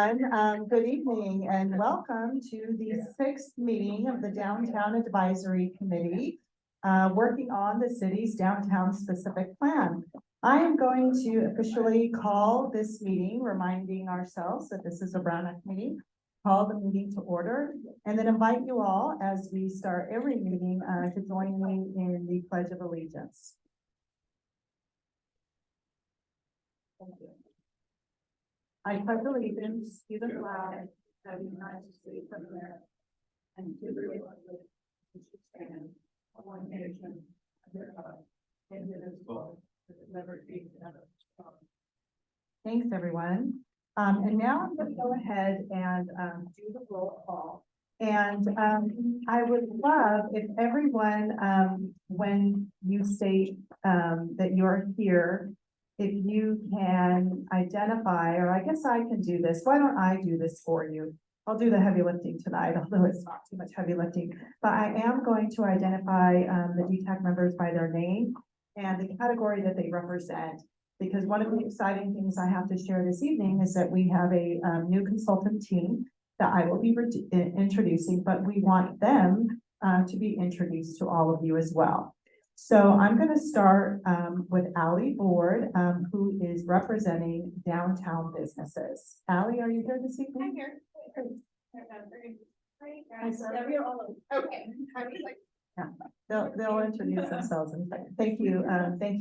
Good evening and welcome to the sixth meeting of the Downtown Advisory Committee, working on the city's downtown specific plan. I am going to officially call this meeting, reminding ourselves that this is a Brown Act meeting, call the meeting to order, and then invite you all as we start every meeting to join me in the Pledge of Allegiance. Thank you. I pledge allegiance to the flag of the United States of America and to the republic which stands one nation under God, indivisible, with liberty and justice. Thanks, everyone. And now I'm going to go ahead and do the roll call. And I would love if everyone, when you state that you're here, if you can identify, or I guess I can do this. Why don't I do this for you? I'll do the heavy lifting tonight, although it's not too much heavy lifting. But I am going to identify the DTAC members by their name and the category that they represent. Because one of the exciting things I have to share this evening is that we have a new consultant team that I will be introducing, but we want them to be introduced to all of you as well. So I'm going to start with Allie Board, who is representing downtown businesses. Allie, are you here this evening? I'm here. Okay. Yeah, they'll introduce themselves in a second. Thank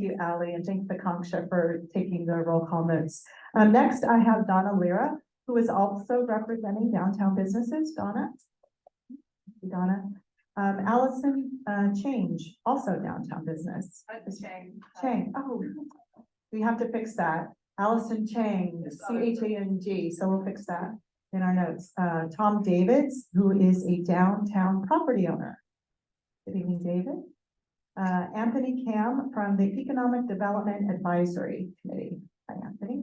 you, Allie, and thank the Concha for taking the roll call notes. Next, I have Donna Lira, who is also representing downtown businesses. Donna. Allison Change, also downtown business. Chang. Oh, we have to fix that. Allison Chang, C-H-A-N-G. So we'll fix that in our notes. Tom Davids, who is a downtown property owner. Good evening, David. Anthony Cam from the Economic Development Advisory Committee. Hi, Anthony.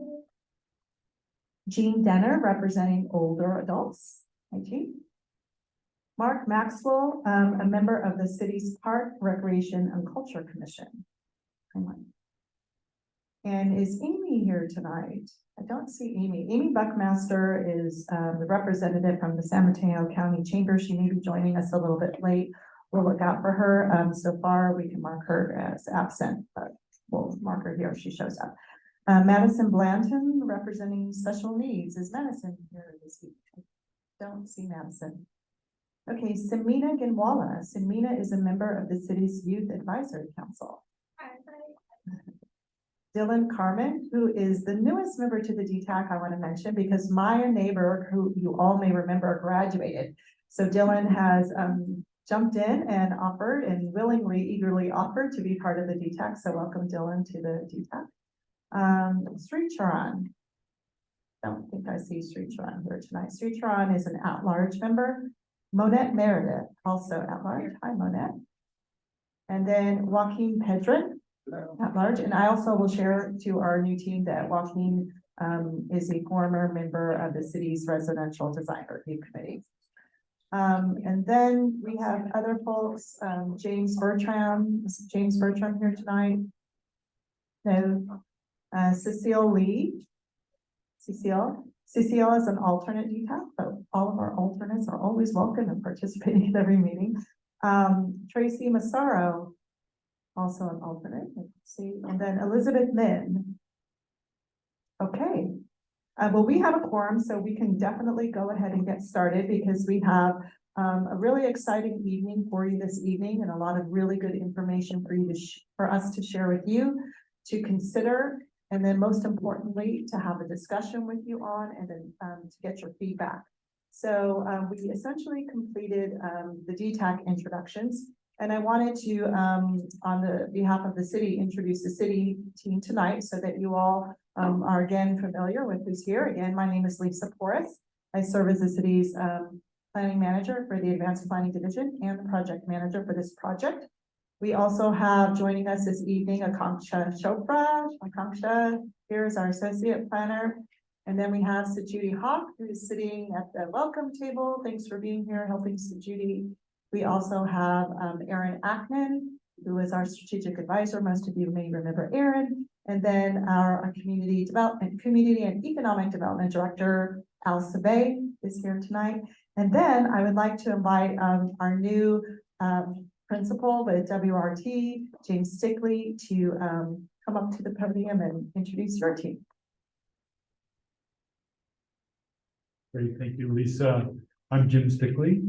Jean Denner, representing older adults. Hi, Jean. Mark Maxwell, a member of the city's Park, Recreation, and Culture Commission. And is Amy here tonight? I don't see Amy. Amy Buckmaster is the representative from the San Mateo County Chamber. She may be joining us a little bit late. We'll look out for her. So far, we can mark her as absent, but we'll mark her here if she shows up. Madison Blanton, representing special needs. Is Madison here this week? Don't see Madison. Okay, Samina Ginwala. Samina is a member of the city's Youth Advisory Council. Hi. Dylan Carmen, who is the newest member to the DTAC, I want to mention, because Maya Neighbor, who you all may remember, graduated. So Dylan has jumped in and offered and willingly, eagerly offered to be part of the DTAC. So welcome, Dylan, to the DTAC. Sri Charan. Don't think I see Sri Charan here tonight. Sri Charan is an at-large member. Monette Meredith, also at large. Hi, Monette. And then Joaquin Pedron, at large. And I also will share to our new team that Joaquin is a former member of the city's Residential Design Review Committee. And then we have other folks, James Bertram. Is James Bertram here tonight? No. Cecile Lee. Cecile is an alternate DTAC, but all of our alternates are always welcome and participating in every meeting. Tracy Massaro, also an alternate. Let's see, and then Elizabeth Min. Okay. Well, we have a quorum, so we can definitely go ahead and get started because we have a really exciting evening for you this evening and a lot of really good information for you for us to share with you, to consider. And then most importantly, to have a discussion with you on and then to get your feedback. So we essentially completed the DTAC introductions. And I wanted to, on the behalf of the city, introduce the city team tonight so that you all are again familiar with who's here. Again, my name is Lisa Porras. I serve as the city's planning manager for the Advanced Planning Division and the project manager for this project. We also have joining us this evening, Akanksha Chopra. Akanksha, here's our associate planner. And then we have Sajudi Hawk, who is sitting at the welcome table. Thanks for being here, helping Sajudi. We also have Aaron Ackman, who is our strategic advisor. Most of you may remember Aaron. And then our community and economic development director, Al Sabay is here tonight. And then I would like to invite our new principal with WRT, James Stickley, to come up to the podium and introduce your team. Great, thank you, Lisa. I'm Jim Stickley,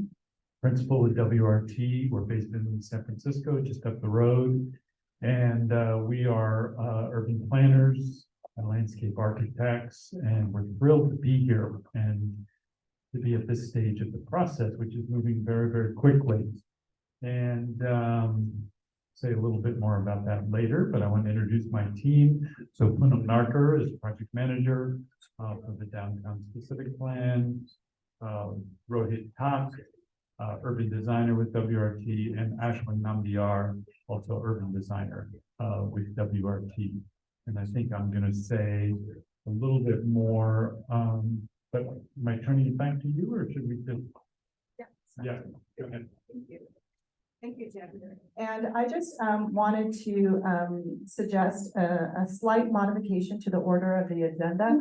principal at WRT. We're based in San Francisco, just up the road. And we are urban planners and landscape architects, and we're thrilled to be here and to be at this stage of the process, which is moving very, very quickly. And say a little bit more about that later, but I want to introduce my team. So Poonam Narkar is project manager for the downtown specific plan. Rohit Tak, urban designer with WRT, and Ashwin Nambiar, also urban designer with WRT. And I think I'm going to say a little bit more, but am I turning it back to you, or should we just? Yeah, go ahead. Thank you. Thank you, Jim. And I just wanted to suggest a slight modification to the order of the agenda.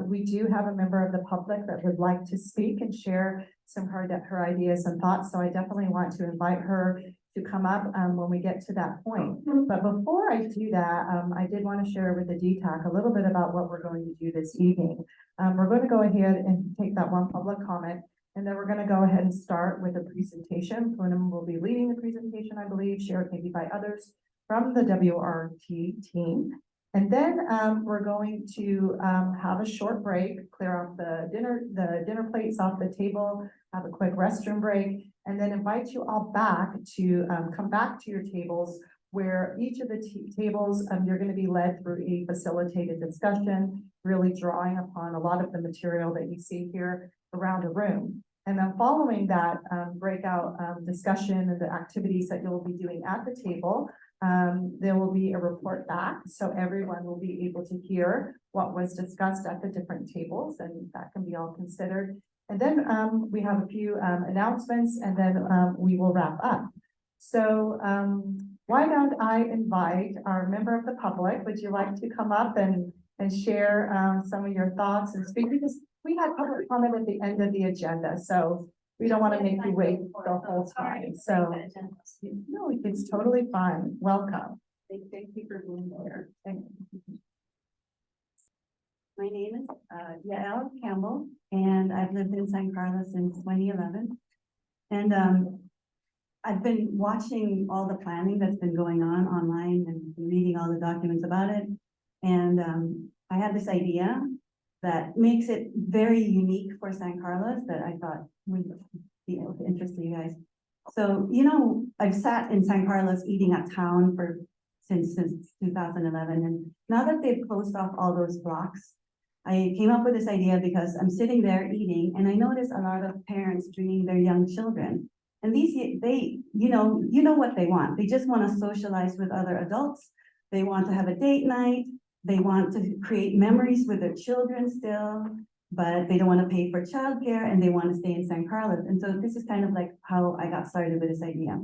We do have a member of the public that would like to speak and share some of her ideas and thoughts. So I definitely want to invite her to come up when we get to that point. But before I do that, I did want to share with the DTAC a little bit about what we're going to do this evening. We're going to go ahead and take that one public comment. And then we're going to go ahead and start with a presentation. Poonam will be leading the presentation, I believe, shared maybe by others from the WRT team. And then we're going to have a short break, clear off the dinner plates off the table, have a quick restroom break, and then invite you all back to come back to your tables, where each of the tables you're going to be led through a facilitated discussion, really drawing upon a lot of the material that you see here around a room. And then following that breakout discussion and the activities that you'll be doing at the table, there will be a report back. So everyone will be able to hear what was discussed at the different tables, and that can be all considered. And then we have a few announcements, and then we will wrap up. So why don't I invite our member of the public? Would you like to come up and share some of your thoughts and speak? Because we had public comment at the end of the agenda, so we don't want to make you wait the whole time. So no, it's totally fine. Welcome. Thank you for being here. Thank you. My name is Yael Campbell, and I've lived in San Carlos since 2011. And I've been watching all the planning that's been going on online and reading all the documents about it. And I had this idea that makes it very unique for San Carlos that I thought would be able to interest you guys. So, you know, I've sat in San Carlos eating at town since 2011. And now that they've closed off all those blocks, I came up with this idea because I'm sitting there eating, and I noticed a lot of parents bringing their young children. And you know what they want. They just want to socialize with other adults. They want to have a date night. They want to create memories with their children still, but they don't want to pay for childcare, and they want to stay in San Carlos. And so this is kind of like how I got started with this idea.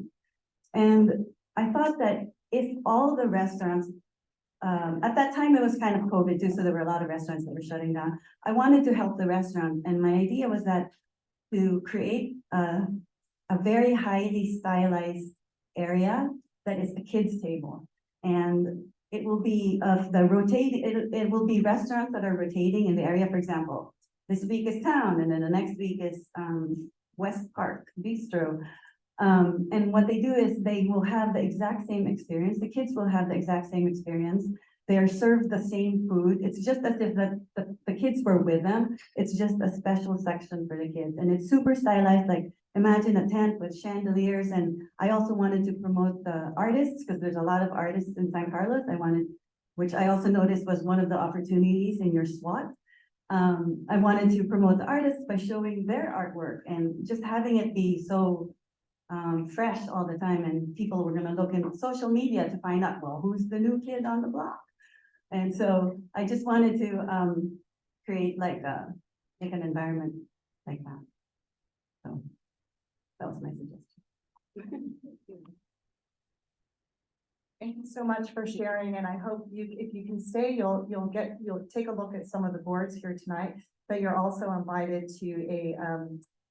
And I thought that if all the restaurants, at that time it was kind of COVID too, so there were a lot of restaurants that were shutting down. I wanted to help the restaurants, and my idea was that to create a very highly stylized area that is a kids table. And it will be it will be restaurants that are rotating in the area. For example, this week is Town, and then the next week is West Park Bistro. And what they do is they will have the exact same experience. The kids will have the exact same experience. They are served the same food. It's just as if the kids were with them. It's just a special section for the kids. And it's super stylized, like imagine a tent with chandeliers. And I also wanted to promote the artists, because there's a lot of artists in San Carlos. Which I also noticed was one of the opportunities in your SWOT. I wanted to promote the artists by showing their artwork and just having it be so fresh all the time. And people were gonna look in social media to find out, well, who's the new kid on the block? And so I just wanted to create like an environment like that. So that was my suggestion. Thank you so much for sharing, and I hope if you can stay, you'll take a look at some of the boards here tonight. but you're also invited to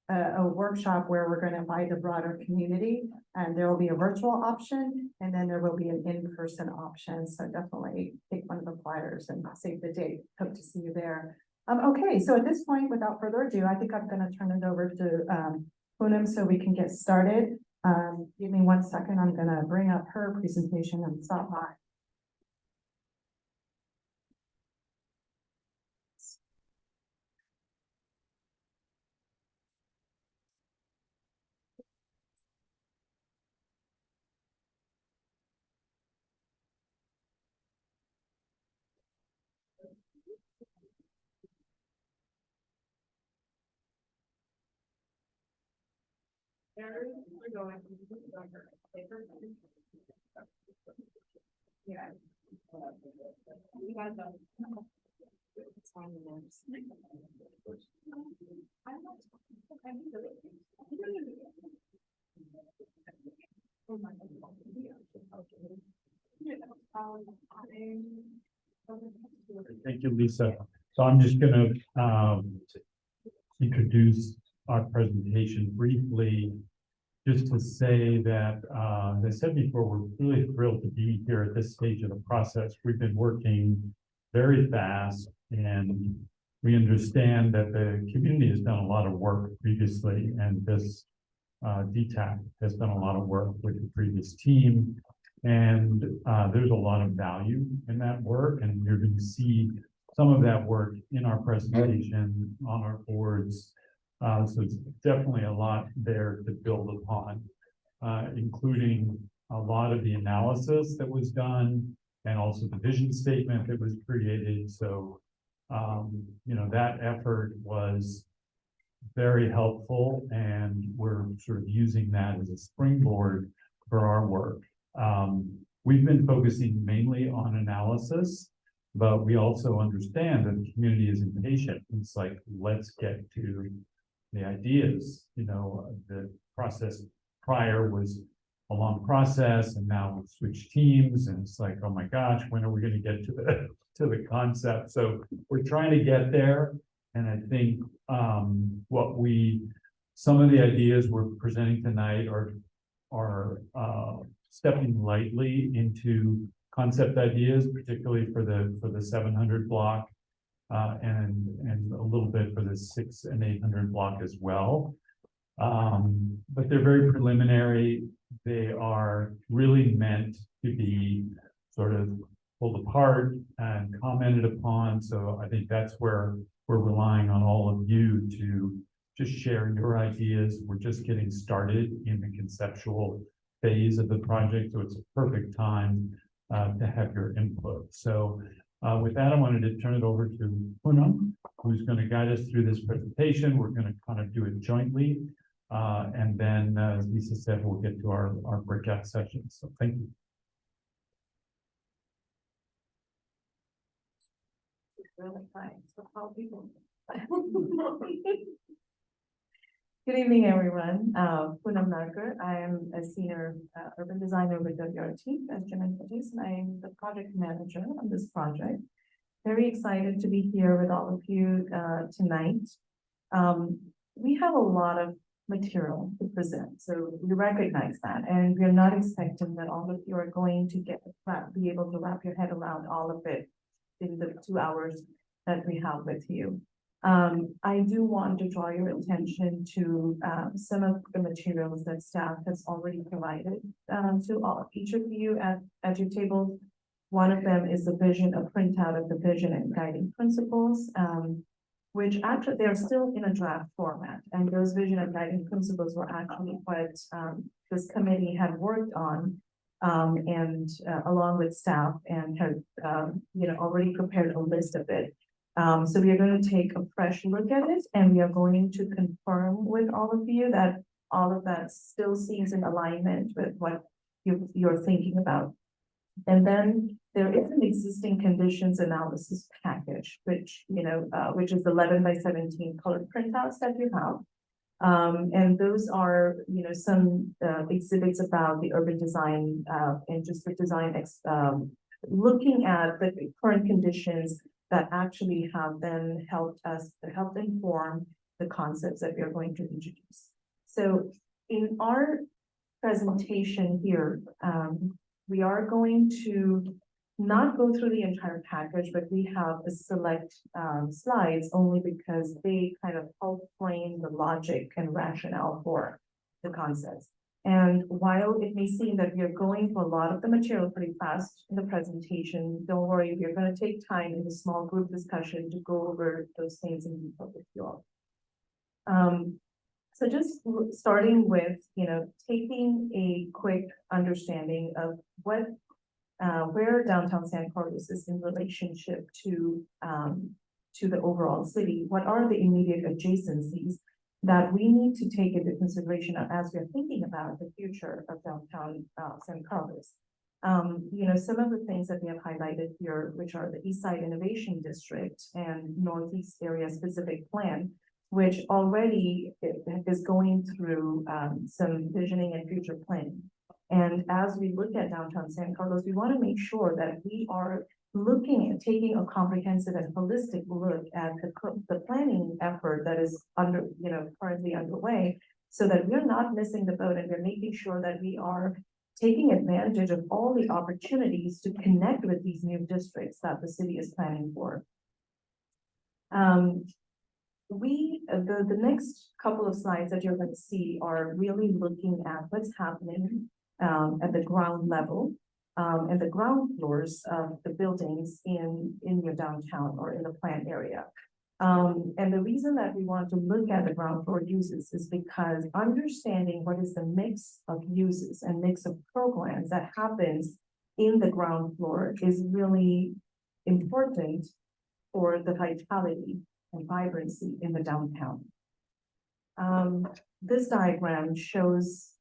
a workshop where we're gonna invite the broader community. And there will be a virtual option, and then there will be an in-person option, so definitely take one of the flyers and save the date. Hope to see you there. Okay, so at this point, without further ado, I think I'm gonna turn it over to Poonam so we can get started. Give me 1 second, I'm gonna bring up her presentation and stop by. Thank you, Lisa. So I'm just gonna introduce our presentation briefly. Just to say that, as I said before, we're really thrilled to be here at this stage of the process. We've been working very fast, and we understand that the community has done a lot of work previously, and this DTAC has done a lot of work with the previous team. And there's a lot of value in that work, and you're going to see some of that work in our presentation on our boards. So it's definitely a lot there to build upon, including a lot of the analysis that was done and also the vision statement that was created. So, you know, that effort was very helpful, and we're sort of using that as a springboard for our work. We've been focusing mainly on analysis, but we also understand that the community is impatient. It's like, let's get to the ideas. You know, the process prior was a long process, and now we've switched teams, and it's like, oh my gosh, when are we going to get to the concept? So we're trying to get there. And I think some of the ideas we're presenting tonight are stepping lightly into concept ideas, particularly for the 700 block, and a little bit for the 600 and 800 block as well. But they're very preliminary. They are really meant to be sort of pulled apart and commented upon. So I think that's where we're relying on all of you to just share your ideas. We're just getting started in the conceptual phase of the project, so it's a perfect time to have your input. So with that, I wanted to turn it over to Poonam, who's going to guide us through this presentation. We're going to kind of do it jointly. And then, as Lisa said, we'll get to our breakout sessions. So thank you. Good evening, everyone. Poonam Narkar. I am a senior urban designer with WRT, as Jim introduced, and I am the project manager on this project. Very excited to be here with all of you tonight. We have a lot of material to present, so we recognize that, and we are not expecting that all of you are going to be able to wrap your head around all of it in the 2 hours that we have with you. I do want to draw your attention to some of the materials that staff has already provided to each of you at your table. One of them is a printout of the vision and guiding principles, which actually they're still in a draft format. And those vision and guiding principles were actually what this committee had worked on and along with staff, and had already prepared a list of it. So we are going to take a fresh look at it, and we are going to confirm with all of you that all of that still seems in alignment with what you're thinking about. And then there is an existing conditions analysis package, which is 11 by 17 colored printouts that you have. And those are, some exhibits about the urban design and just the design, looking at the current conditions that actually have then helped inform the concepts that we are going to introduce. So in our presentation here, we are going to not go through the entire package, but we have a select slides only because they kind of help frame the logic and rationale for the concepts. And while it may seem that we are going for a lot of the material pretty fast in the presentation, don't worry, we're going to take time in the small group discussion to go over those things in detail with you all. So just starting with, taking a quick understanding of where downtown San Carlos is in relationship to the overall city. What are the immediate adjacencies that we need to take into consideration as we're thinking about the future of downtown San Carlos? Some of the things that we have highlighted here, which are the East Side Innovation District and Northeast Area Specific Plan, which already is going through some visioning and future planning. And as we look at downtown San Carlos, we want to make sure that we are looking at taking a comprehensive and holistic look at the planning effort that is currently underway, so that we're not missing the boat and we're making sure that we are taking advantage of all the opportunities to connect with these new districts that the city is planning for. The next couple of slides that you're going to see are really looking at what's happening at the ground level and the ground floors of the buildings in your downtown or in the plant area. And the reason that we want to look at the ground floor uses is because understanding what is the mix of uses and mix of programs that happens in the ground floor is really important for the vitality and vibrancy in the downtown. This diagram shows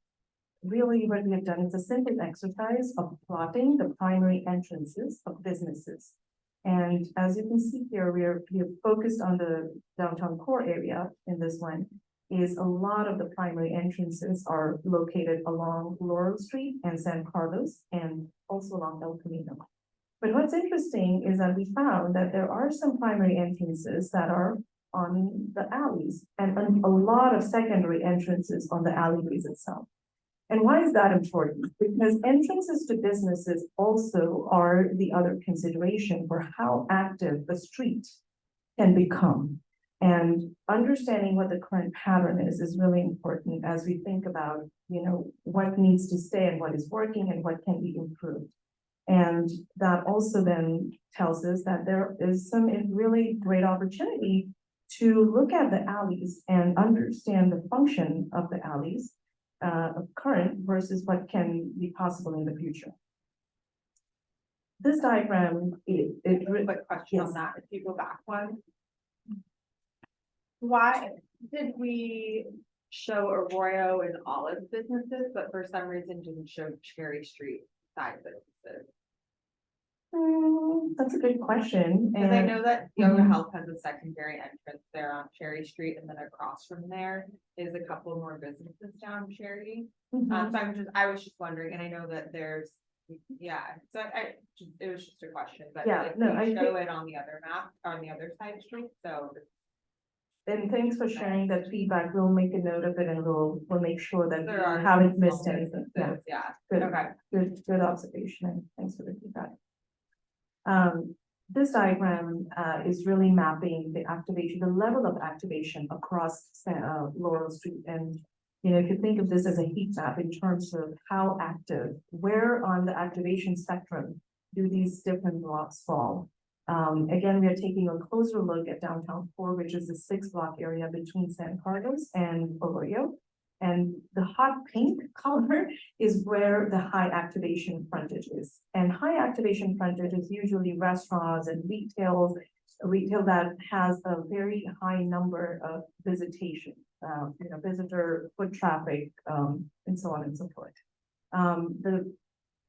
really what we have done. It's a simple exercise of plotting the primary entrances of businesses. And as you can see here, we are focused on the downtown core area in this one. Is a lot of the primary entrances are located along Laurel Street and San Carlos and also along El Camino. But what's interesting is that we found that there are some primary entrances that are on the alleys and a lot of secondary entrances on the alleyways itself. And why is that important? Because entrances to businesses also are the other consideration for how active the street can become. And understanding what the current pattern is really important as we think about, what needs to stay and what is working and what can be improved. And that also then tells us that there is some really great opportunity to look at the alleys and understand the function of the alleys of current versus what can be possible in the future. This diagram, Quick question on that, if you go back one. Why did we show Arroyo and Olive businesses, but for some reason didn't show Cherry Street side businesses? That's a good question. Because I And know that Yoga Mhm. Health has a secondary entrance there on Cherry Street, and then across from there is a couple more businesses down Cherry. Mhm. So I was just wondering, and I know that there's, so it was just a question, but Yeah, like, no, we I show think- it on the other map, on the other side street, so. And thanks for sharing that feedback. We'll make a note of it and we'll make sure that we There are haven't some missed small anything. Yeah, businesses, Yeah, good, okay. good observation. And thanks for the feedback. This diagram is really mapping the activation, the level of activation across Laurel Street. And, if you think of this as a heat map in terms of how active, where on the activation spectrum do these different blocks fall? Again, we are taking a closer look at downtown core, which is the 6-block area between San Carlos and Arroyo. And the hot pink color is where the high activation frontage is. And high activation frontage is usually restaurants and retail that has a very high number of visitation, visitor foot traffic, and so on and so forth.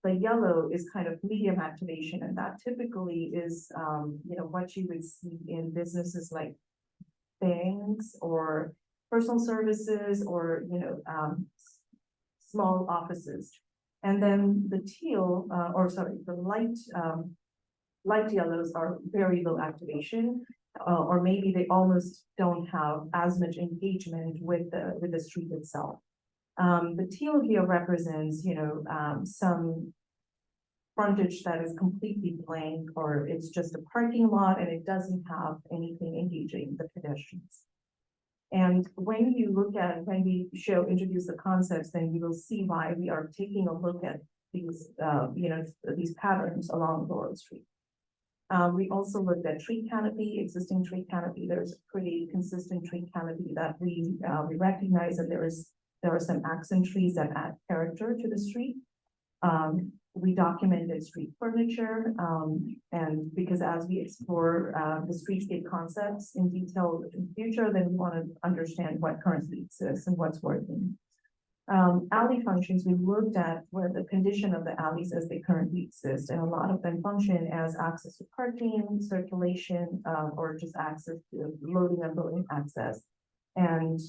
The yellow is kind of medium activation, and that typically is, what you would see in businesses like banks or personal services or, small offices. And then the teal, the light yellows are very low activation. Or maybe they almost don't have as much engagement with the street itself. The teal here represents, some frontage that is completely blank, or it's just a parking lot and it doesn't have anything engaging the pedestrians. And when we introduce the concepts, then you will see why we are taking a look at these, these patterns along Laurel Street. We also looked at tree canopy, existing tree canopy. There's a pretty consistent tree canopy that we recognize that there are some accent trees that add character to the street. We documented street furniture, and because as we explore the streetscape concepts in detail in the future, then we want to understand what currently exists and what's working. Alley functions, we looked at where the condition of the alleys as they currently exist, and a lot of them function as access to parking, circulation, or just access to loading and unloading access. And,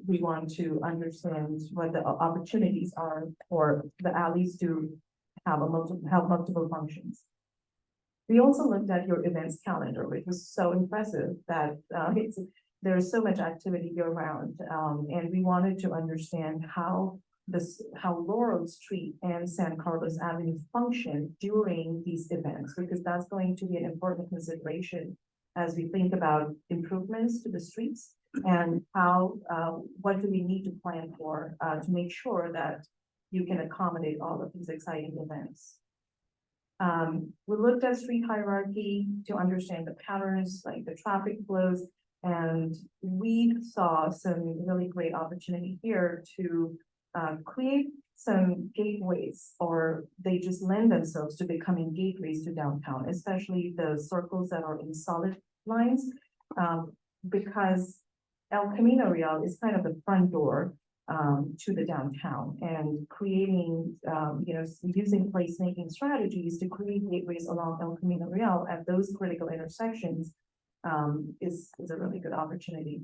we want to understand what the opportunities are for the alleys to have multiple functions. We also looked at your events calendar, which was so impressive that there's so much activity year round, and we wanted to understand how Laurel Street and San Carlos Avenue function during these events, because that's going to be an important consideration as we think about improvements to the streets and what do we need to plan for to make sure that you can accommodate all of these exciting events. We looked at street hierarchy to understand the patterns, like the traffic flows, and we saw some really great opportunity here to create some gateways, or they just lend themselves to becoming gateways to downtown, especially the circles that are in solid lines, because El Camino Real is kind of the front door to the downtown, and creating, using placemaking strategies to create gateways along El Camino Real at those critical intersections is a really good opportunity.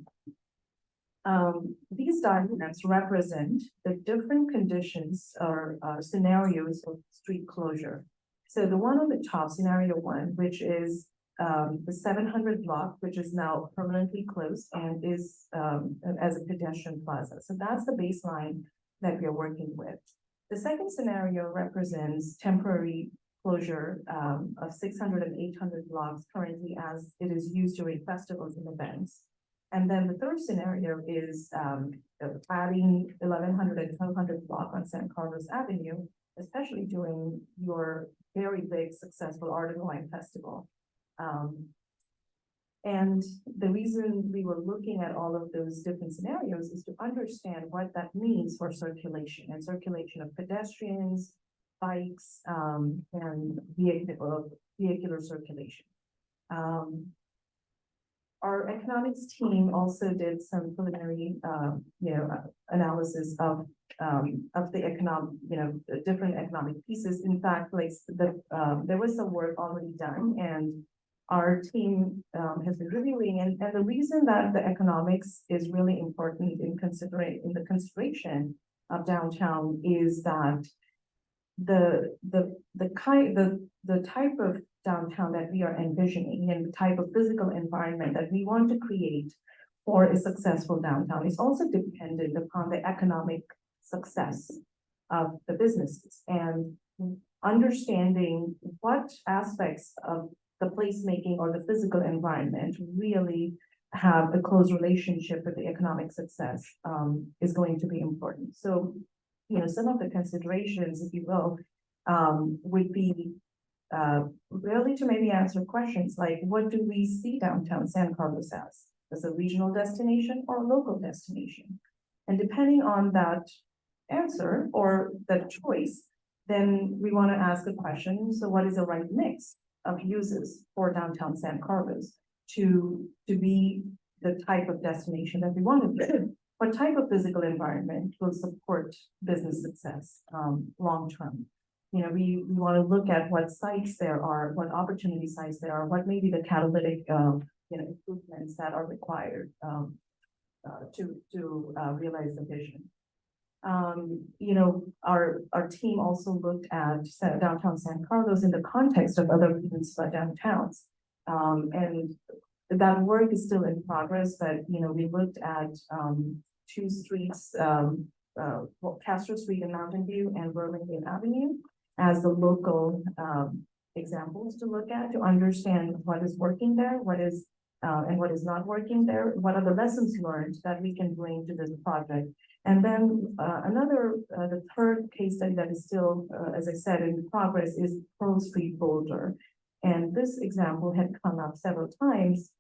These diagrams represent the different conditions or scenarios of street closure. So the one on the top, scenario 1, which is the 700 block, which is now permanently closed and is as a pedestrian plaza. So that's the baseline that we are working with. The second scenario represents temporary closure of 600 and 800 blocks currently as it is used during festivals and events. And then the third scenario is adding 1100 and 1200 block on San Carlos Avenue, especially during your very big successful Art in the Line Festival. And the reason we were looking at all of those different scenarios is to understand what that means for circulation of pedestrians, bikes, and vehicular circulation. Our economics team also did some preliminary, analysis of the economic, the different economic pieces. In fact, like there was some work already done, and our team has been reviewing, and the reason that the economics is really important in the consideration of downtown is that the type of downtown that we are envisioning and the type of physical environment that we want to create for a successful downtown is also dependent upon the economic success of the businesses, and understanding what aspects of the placemaking or the physical environment really have a close relationship with the economic success is going to be important. So, some of the considerations, if you will, would be really to maybe answer questions like, what do we see downtown San Carlos as a regional destination or a local destination? And depending on that answer or that choice, then we want to ask a question. So what is the right mix of uses for downtown San Carlos to be the type of destination that we want to be? What type of physical environment will support business success long term? We want to look at what sites there are, what opportunity sites there are, what may be the catalytic improvements that are required to realize the vision. Our team also looked at downtown San Carlos in the context of other peninsula downtowns. And that work is still in progress, but, we looked at, two streets, Castro Street in Mountain View and Burlingame Avenue as the local, examples to look at, to understand what is working there, what is, and what is not working there, what are the lessons learned that we can bring to this project. And then the third case study that is still, as I said, in progress is Pearl Street Boulder. And this example had come up several times.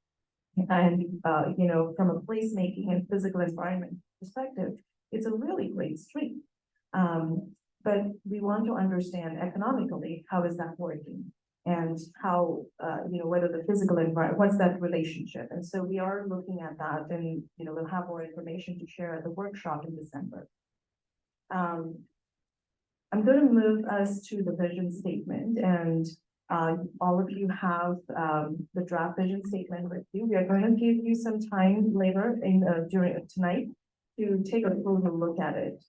And, from a placemaking and physical environment perspective, it's a really great street. But we want to understand economically, how is that working? And how, whether the physical environment, what's that relationship? And so we are looking at that, and, we'll have more information to share at the workshop in December. I'm going to move us to the vision statement, and all of you have the draft vision statement with you. We are going to give you some time later during tonight to take a closer look at it.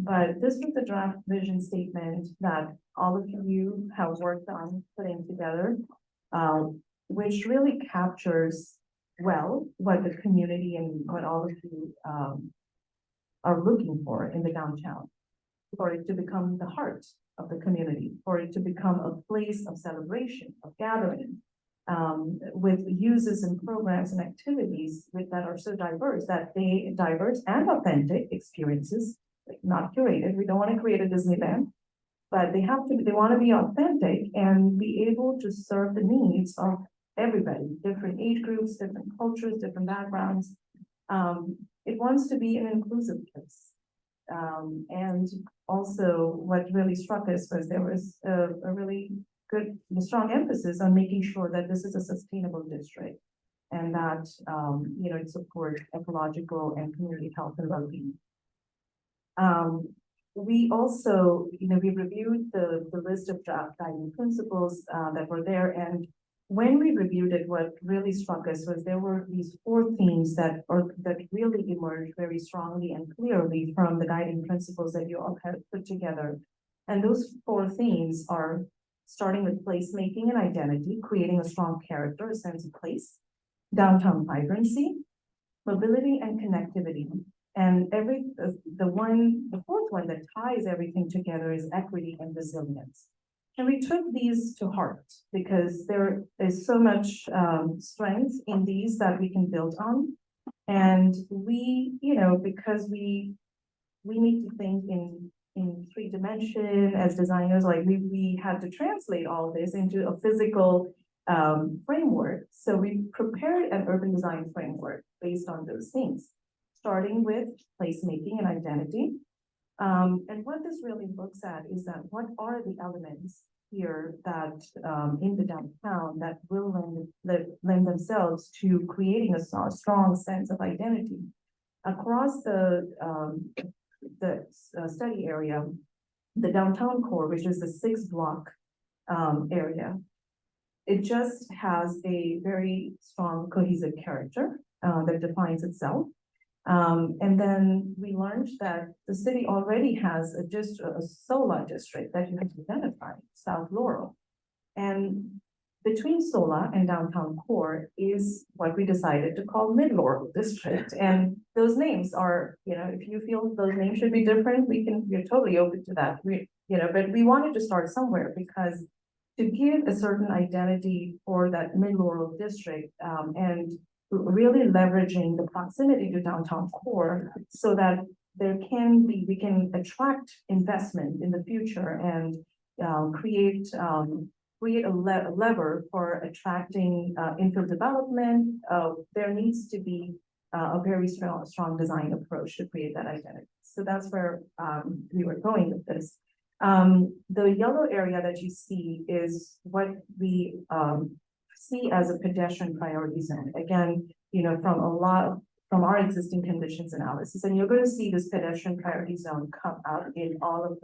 But this was the draft vision statement that all of you have worked on putting together, which really captures well what the community and what all of you are looking for in the downtown, for it to become the heart of the community, for it to become a place of celebration, of gathering, with uses and programs and activities that are so diverse, diverse and authentic experiences, not curated. We don't want to create a Disneyland, but they want to be authentic and be able to serve the needs of everybody, different age groups, different cultures, different backgrounds. It wants to be an inclusive place. And also what really struck us was there was a really strong emphasis on making sure that this is a sustainable district and that, it supports ecological and community health and well-being. We also, we reviewed the list of draft guiding principles that were there, and when we reviewed it, what really struck us was there were these 4 themes that really emerged very strongly and clearly from the guiding principles that you all have put together. And those 4 themes are starting with placemaking and identity, creating a strong character, a sense of place, downtown vibrancy, mobility and connectivity. And the 4th one that ties everything together is equity and resilience. And we took these to heart because there is so much strength in these that we can build on. And we, because we need to think in 3 dimension as designers, like we had to translate all of this into a physical framework. So we prepared an urban design framework based on those things, starting with placemaking and identity. And what this really looks at is that what are the elements here that in the downtown that will lend themselves to creating a strong sense of identity across the study area, the downtown core, which is the 6-block area. It just has a very strong cohesive character that defines itself. And then we learned that the city already has a SOLA district that you have identified, South Laurel. And between SOLA and downtown core is what we decided to call Mid Laurel District. And those names are, if you feel those names should be different, we're totally open to that. But we wanted to start somewhere because to give a certain identity for that Mid Laurel District, and really leveraging the proximity to downtown core so that we can attract investment in the future and create a lever for attracting infill development. There needs to be a very strong design approach to create that identity. So that's where we were going with this. The yellow area that you see is what we see as a pedestrian priority zone. Again, from our existing conditions analysis, and you're going to see this pedestrian priority zone come out in all of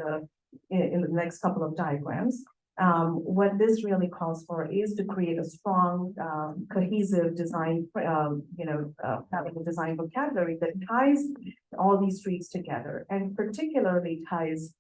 in the next couple of diagrams. What this really calls for is to create a strong, cohesive design, having a design vocabulary that ties all these streets together and particularly ties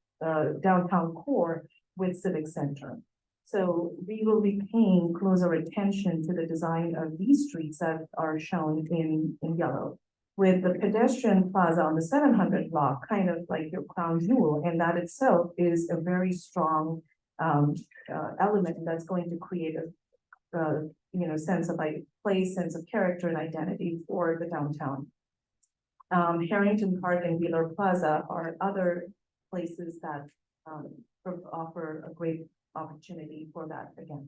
downtown core with Civic Center. So we will be paying closer attention to the design of these streets that are shown in yellow, with the pedestrian plaza on the 700 block, kind of like your crown jewel, and that itself is a very strong element that's going to create a sense of like place, sense of character and identity for the downtown. Harrington Park and Wheeler Plaza are other places that offer a great opportunity for that again.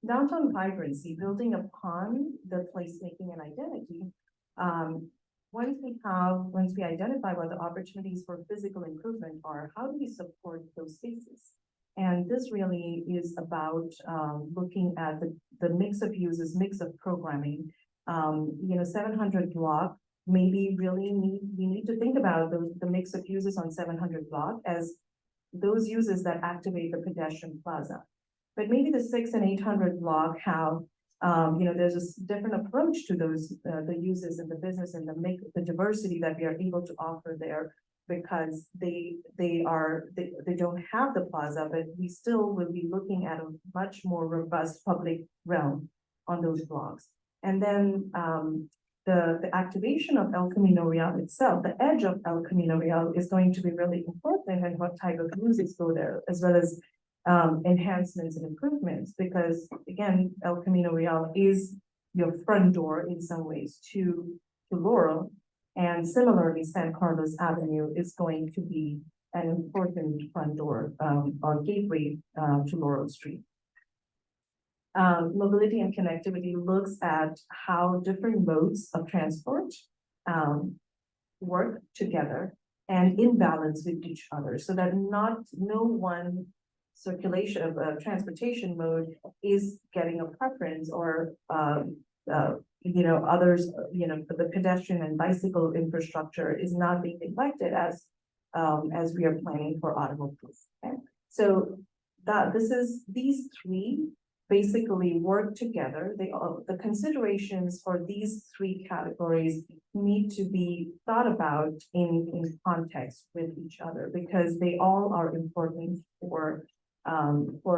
Downtown vibrancy, building upon the placemaking and identity. Once we identify what the opportunities for physical improvement are, how do we support those spaces? And this really is about looking at the mix of uses, mix of programming. 700 block, maybe really we need to think about the mix of uses on 700 block as those uses that activate the pedestrian plaza. But maybe the 600 and 800 block have, there's a different approach to those, the uses in the business and the diversity that we are able to offer there, because they don't have the plaza, but we still will be looking at a much more robust public realm on those blocks. And then the activation of El Camino Real itself, the edge of El Camino Real is going to be really important, and what type of uses go there, as well as enhancements and improvements, because again, El Camino Real is your front door in some ways to Laurel. And similarly, San Carlos Avenue is going to be an important front door or gateway to Laurel Street. Mobility and connectivity looks at how different modes of transport work together and in balance with each other, so that no one circulation of transportation mode is getting a preference, or others, the pedestrian and bicycle infrastructure is not being neglected as we are planning for automobiles. Okay? So these three basically work together. The considerations for these three categories need to be thought about in context with each other, because they all are important for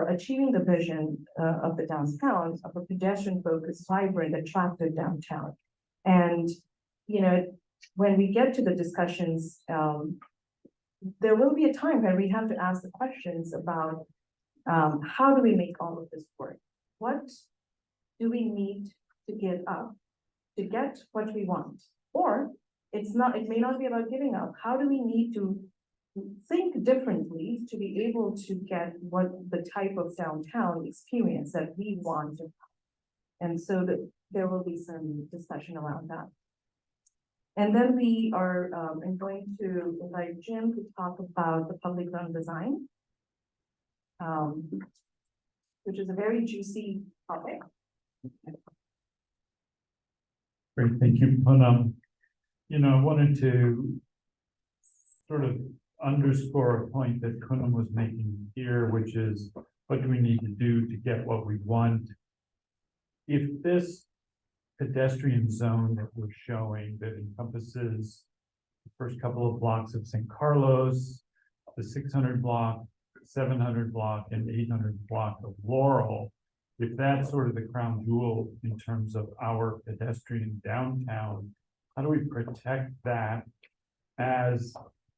achieving the vision of the downtown, of a pedestrian-focused, vibrant, attractive downtown. And, when we get to the discussions, there will be a time where we have to ask the questions about how do we make all of this work? What do we need to give up to get what we want? Or it may not be about giving up. How do we need to think differently to be able to get what the type of downtown experience that we want? And so there will be some discussion around that. And then we are I'm going to invite Jim to talk about the public realm design, which is a very juicy topic. Great, thank you, Poonam. I wanted to sort of underscore a point that Poonam was making here, which is what do we need to do to get what we want? If this pedestrian zone that we're showing that encompasses the first couple of blocks of San Carlos, the 600 block, 700 block, and 800 block of Laurel, if that's sort of the crown jewel in terms of our pedestrian downtown, how do we protect that as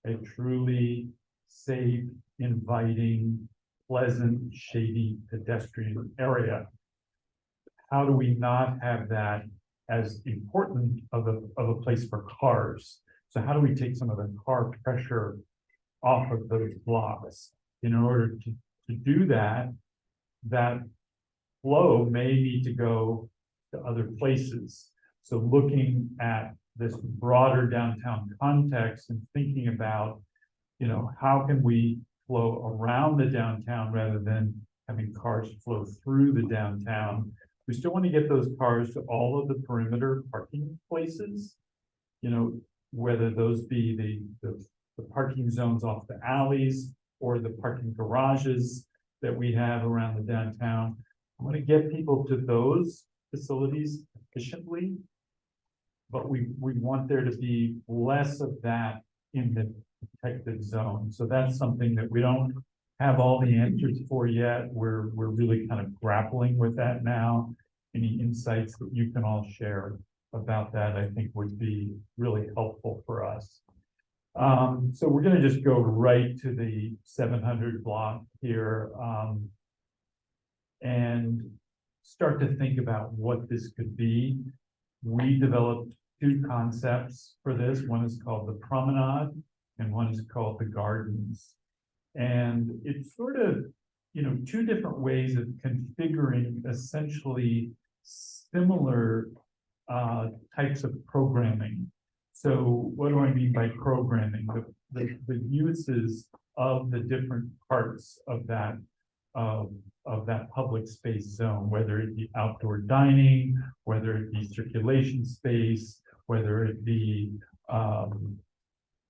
a truly safe, inviting, pleasant, shady pedestrian area? How do we not have that as important of a place for cars? So how do we take some of the car pressure off of those blocks? In order to do that, that flow may need to go to other places. So looking at this broader downtown context and thinking about, how can we flow around the downtown rather than having cars flow through the downtown? We still want to get those cars to all of the perimeter parking places, whether those be the parking zones off the alleys or the parking garages that we have around the downtown. I want to get people to those facilities efficiently. But we want there to be less of that in the protected zone. So that's something that we don't have all the answers for yet. We're really kind of grappling with that now. Any insights that you can all share about that, I think would be really helpful for us. So we're gonna just go right to the 700 block here, and start to think about what this could be. We developed two concepts for this. One is called the promenade and one is called the gardens. And it's sort of, you know, two different ways of configuring essentially similar types of programming. So what do I mean by programming? The uses of the different parts of that public space zone, whether it be outdoor dining, whether it be circulation space, whether it be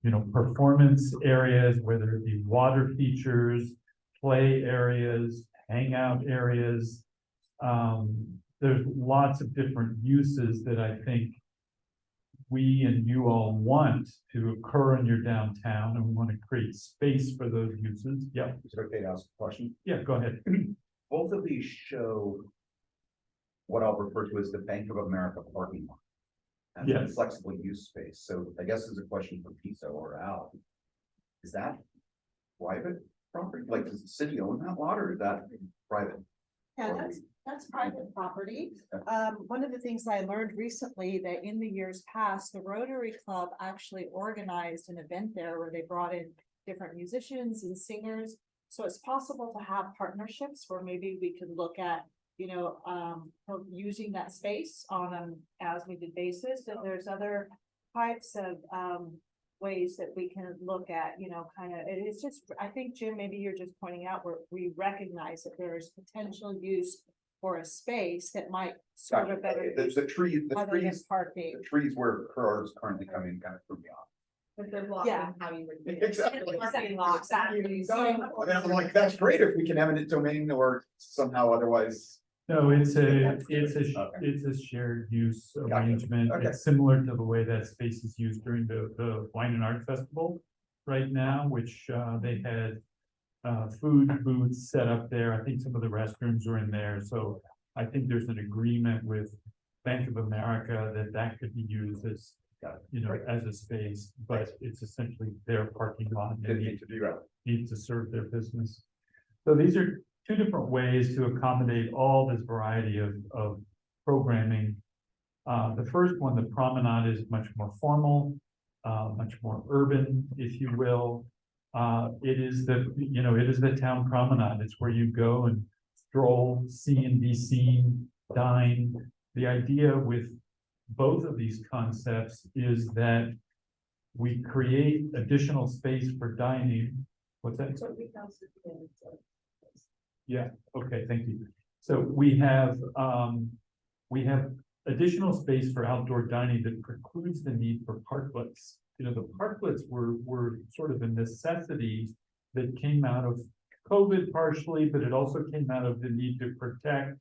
you know, performance areas, whether it be water features, play areas, hangout areas. There's lots of different uses that I think we and you all want to occur in your downtown, and we want to create space for those uses. Yeah, Is it okay to ask a question? yeah, go ahead. Both of these show what I'll refer to as the Bank of America parking lot. And the Yes. flexible use space. So I guess this is a question for Pisa or Al. Is that private property? Like, does the city own that lot or is that private? Yeah, that's private property. One of the things I learned recently that in the years past, the Rotary Club actually organized an event there where they brought in different musicians and singers. So it's possible to have partnerships where maybe we could look at, you know, using that space on an as-needed basis. And there's other types of ways that we can look at, you know, kind of, it's just, I think, Jim, maybe you're just pointing out where we recognize that there is potential use for a space that might serve a better use The trees other than parking. where cars currently come in kind of threw me off. But they're blocking Yeah. how you would. Exactly. Parking lots. Exactly. So- And I'm like, that's great if we can eminent domain or somehow otherwise. No, it's a Okay. shared use Gotcha. arrangement. Okay. It's similar to the way that space is used during the Wine and Art Festival right now, which they had food booths set up there. I think some of the restrooms were in there. So I think there's an agreement with Bank of America that could be used as, Got it. you know, Great. as a space, but it's essentially their parking lot. and Didn't they need to do that. need to serve their business. So these are two different ways to accommodate all this variety of programming. The first one, the promenade, is much more formal, much more urban, if you will. It is the town promenade. It's where you go and stroll, see and be seen, dine. The idea with both of these concepts is that we create additional space for dining. What's that? Yeah, okay, thank you. So we have additional space for outdoor dining that precludes the need for parklets. You know, the parklets were sort of a necessity that came out of COVID partially, but it also came out of the need to protect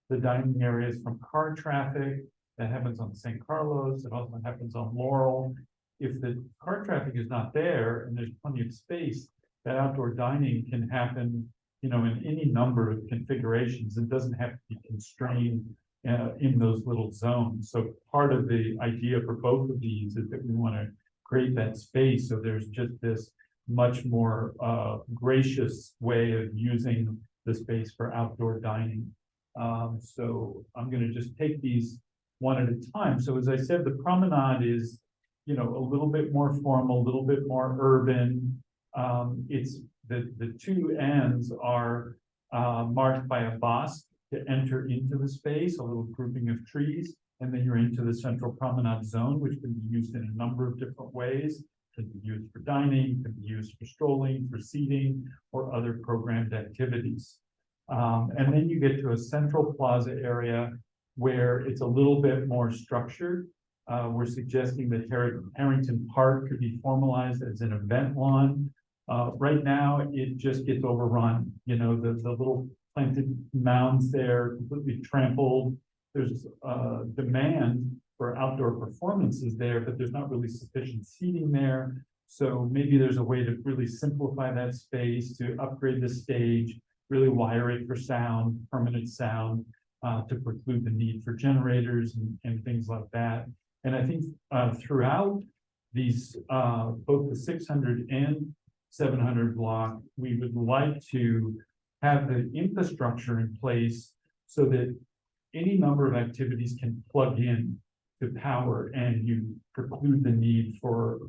the dining areas from car traffic. That happens on San Carlos, it also happens on Laurel. If the car traffic is not there and there's plenty of space, that outdoor dining can happen, you know, in any number of configurations. It doesn't have to be constrained in those little zones. So part of the idea for both of these is that we want to create that space. So there's just this much more gracious way of using the space for outdoor dining. So I'm going to just take these one at a time. So as I said, the promenade is, you know, a little bit more formal, a little bit more urban. It's the two ends are marked by a bosque to enter into the space, a little grouping of trees, and then you're into the central promenade zone, which can be used in a number of different ways. Can be used for dining, can be used for strolling, for seating, or other programmed activities. And then you get to a central plaza area where it's a little bit more structured. We're suggesting that Harrington Park could be formalized as an event lawn Right now, it just gets overrun, you know, the little planted mounds there completely trampled. There's demand for outdoor performances there, but there's not really sufficient seating there. So maybe there's a way to really simplify that space, to upgrade the stage, really wire it for sound, permanent sound, to preclude the need for generators and things like that. And I think throughout these, both the 600 and 700 block, we would like to have the infrastructure in place so that any number of activities can plug in to power, and you preclude the need for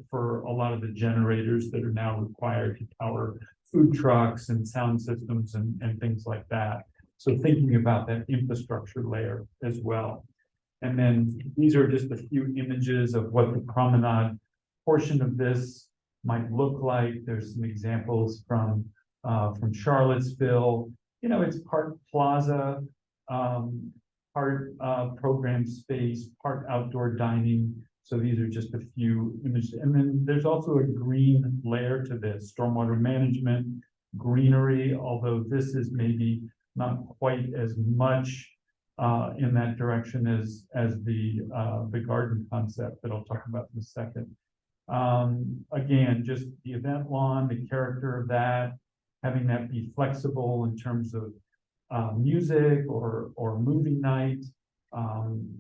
a lot of the generators that are now required to power food trucks and sound systems and things like that. So thinking about that infrastructure layer as well. And then these are just a few images of what the promenade portion of this might look like. There's some examples from Charlottesville. You know, it's part plaza, part program space, part outdoor dining. So these are just a few images. And then there's also a green layer to this, stormwater management, greenery, although this is maybe not quite as much in that direction as the garden concept that I'll talk about in a second. Again, just the event lawn, the character of that, having that be flexible in terms of music or movie night,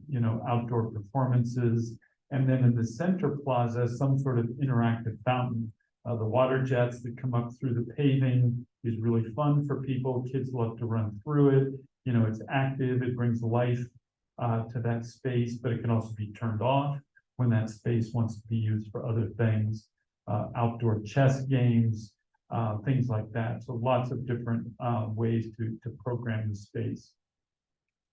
you know, outdoor performances. And then in the center plaza, some sort of interactive fountain. The water jets that come up through the paving is really fun for people. Kids love to run through it. You know, it's active, it brings life to that space, but it can also be turned off when that space wants to be used for other things. Outdoor chess games, things like that. So lots of different ways to program the space.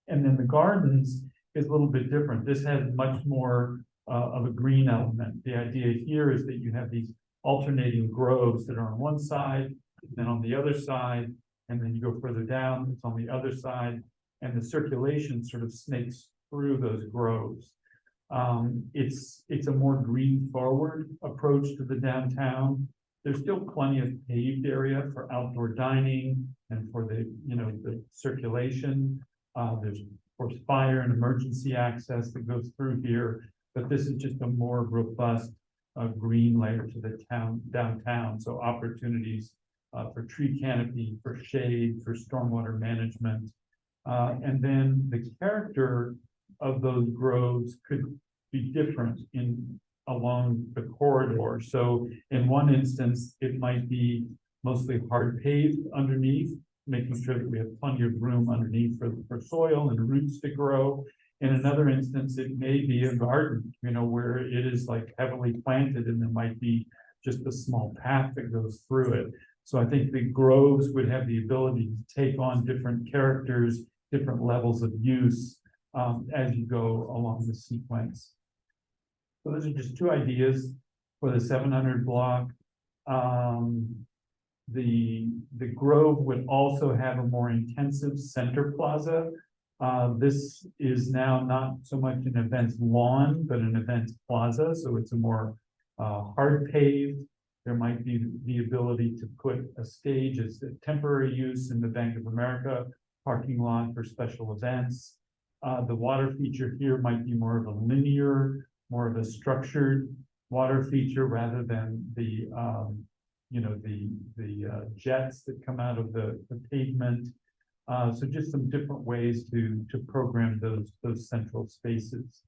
And then the gardens is a little bit different. This has much more of a green element. The idea here is that you have these alternating groves that are on one side, then on the other side, and then you go further down, it's on the other side, and the circulation sort of snakes through those groves. It's a more green forward approach to the downtown. There's still plenty of paved area for outdoor dining and for the, you know, the circulation. There's of course fire and emergency access that goes through here, but this is just a more robust green layer to the downtown. So opportunities for tree canopy, for shade, for stormwater management. And then the character of those groves could be different along the corridor. So in one instance, it might be mostly hard paved underneath, making sure that we have plenty of room underneath for soil and roots to grow. In another instance, it may be a garden, you know, where it is like heavily planted and there might be just a small path that goes through it. So I think the groves would have the ability to take on different characters, different levels of use as you go along the sequence. So those are just two ideas for the 700 block. The grove would also have a more intensive center plaza. This is now not so much an events lawn, but an events plaza. So it's a more hard paved. There might be the ability to put a stage as a temporary use in the Bank of America parking lot for special events. The water feature here might be more of a linear, more of a structured water feature rather than the you know, the jets that come out of the pavement. So just some different ways to program those central spaces.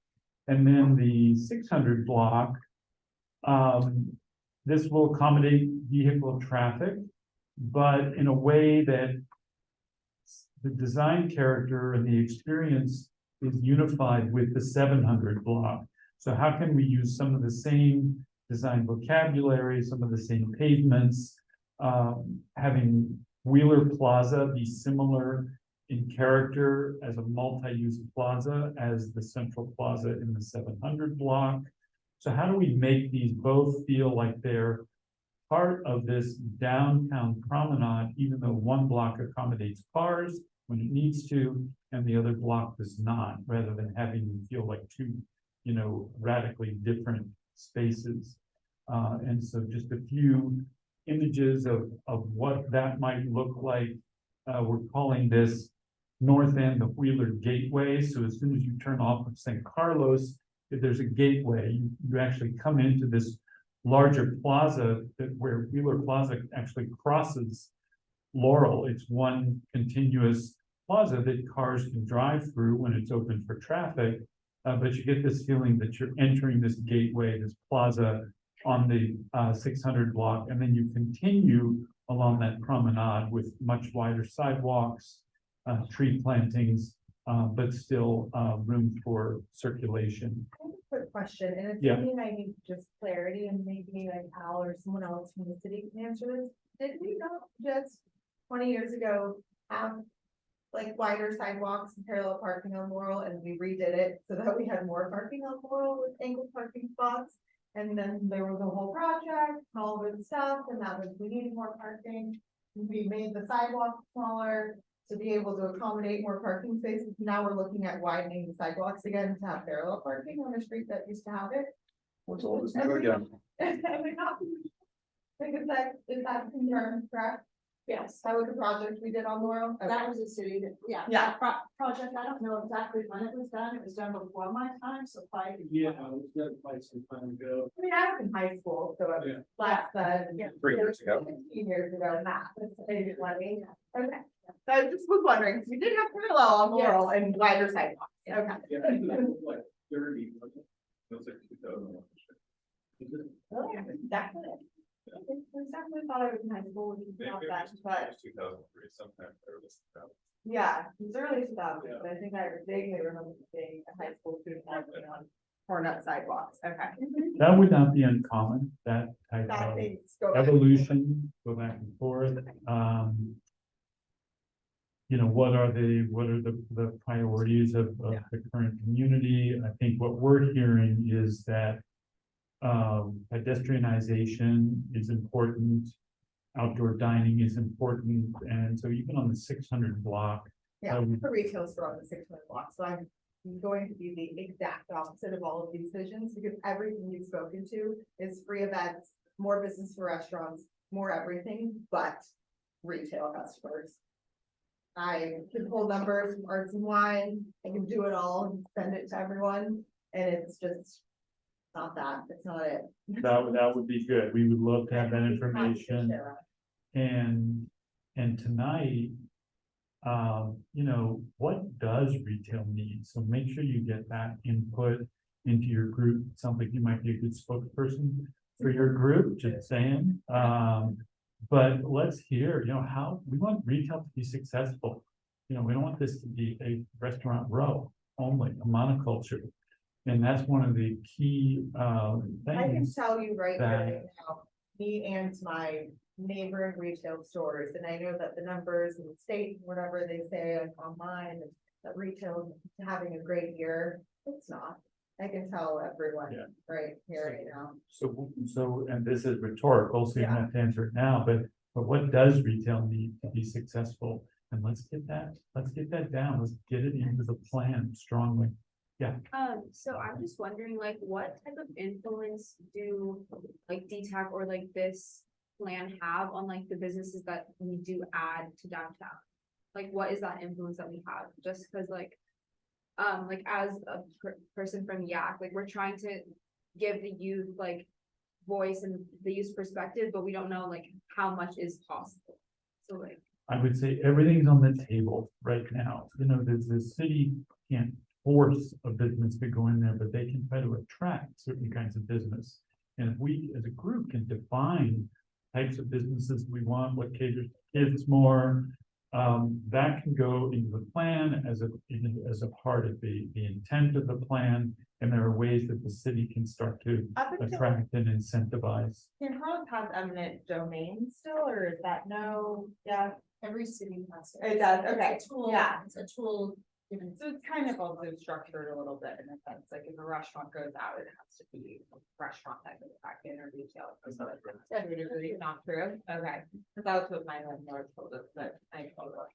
And then the 600 block, this will accommodate vehicle traffic, but in a way that the design character and the experience is unified with the 700 block. So how can we use some of the same design vocabulary, some of the same pavements, having Wheeler Plaza be similar in character as a multi-use plaza as the Central Plaza in the 700 block. So how do we make these both feel like they're part of this downtown promenade, even though one block accommodates cars when it needs to, and the other block does not, rather than having them feel like two, you know, radically different spaces. And so just a few images of what that might look like. We're calling this north end of Wheeler Gateway. So as soon as you turn off of St. Carlos, if there's a gateway, you actually come into this larger plaza where Wheeler Plaza actually crosses Laurel. It's one continuous plaza that cars can drive through when it's open for traffic. But you get this feeling that you're entering this gateway, this plaza on the 600 block, and then you continue along that promenade with much wider sidewalks, tree plantings, but still room for circulation. I have a quick question, and it's Yeah. something I need just clarity, and maybe like Al or someone else from the city can answer this. Did we not just 20 years ago have like wider sidewalks and parallel parking on Laurel, and we redid it so that we had more parking on Laurel with angled parking spots? And then there was a whole project, and all of this stuff, and that was, we needed more parking. We made the sidewalk smaller to be able to accommodate more parking spaces. Now we're looking at widening the sidewalks again to have parallel parking on a street that used to have it. What's all this new again? And we not- Like, is that confirmed, correct? Yes, That was the project we did on Laurel? that was a city that, yeah. Yeah. that project, I don't know exactly when it was done before my time, so quite. Yeah, it was done quite some time ago. I mean, I was in high school, so it Yeah. was less than. 3 years ago. 15 years ago, not, it's maybe 20. Okay. So I just was wondering, 'cause we did have parallel on Laurel and wider sidewalks, okay. Like 30, wasn't it? It was like 2001. Oh, yeah, definitely. I definitely thought I was in high school when you thought that, but 2003, sometime early. yeah, it's early 2000s, but I think I vaguely remember being a high school student working on torn up sidewalks, okay. That would not be uncommon, that type That of things go back. evolution, go back and forth. You know, what are the priorities of the current community? I think what we're hearing is that pedestrianization is important, outdoor dining is important, and so even on the 600 block. Yeah, the retail store on the 600 block, so I'm going to be the exact opposite of all of these visions, because everything you've spoken to is free events, more business for restaurants, more everything, but retail customers. I can pull numbers from Arts and Wine, I can do it all and send it to everyone, and it's just not that, it's not it. That would be good. We would love to have that information. And tonight, you know, what does retail need? So make sure you get that input into your group. It sounds like you might be a good spokesperson for your group, just saying. But let's hear, you know, how we want retail to be successful. You know, we don't want this to be a restaurant row only, a monoculture. And that's one of the key I can things. tell you right here, that- right now, me and my neighboring retail stores, and I know that the numbers in the state, whatever they say like, online, that retail is having a great year, it's not. I can tell everyone Yeah. right here, right now. So, and this is rhetorical, so you don't have to answer it now, but what does retail need to be successful? And let's get that down, let's get it into the plan strongly. So I'm just wondering, like, what type of influence do like DTAC or like this plan have on like the businesses that we do add to downtown? Like, what is that influence that we have? Just because like as a person from Yak, like we're trying to give the youth like voice and the youth perspective, but we don't know like how much is possible. So like, I would say everything's on the table right now, you know, the city can't force a business to go in there, but they can try to attract certain kinds of business. And if we, as a group, can define types of businesses we want, what caters to kids more, that can go into the plan as a part of the intent of the plan. And there are ways that the city can start to Up until, attract and incentivize. can Harlem have eminent domain still, or is that no? Yeah, Every city has. it does, okay, It's a tool, yeah. it's a tool. So it's kind of also structured a little bit in a sense, like if a restaurant goes out, it has to be a restaurant that goes back in or retail. So that's really not true, okay, because that was what my landlord told us, but I told her.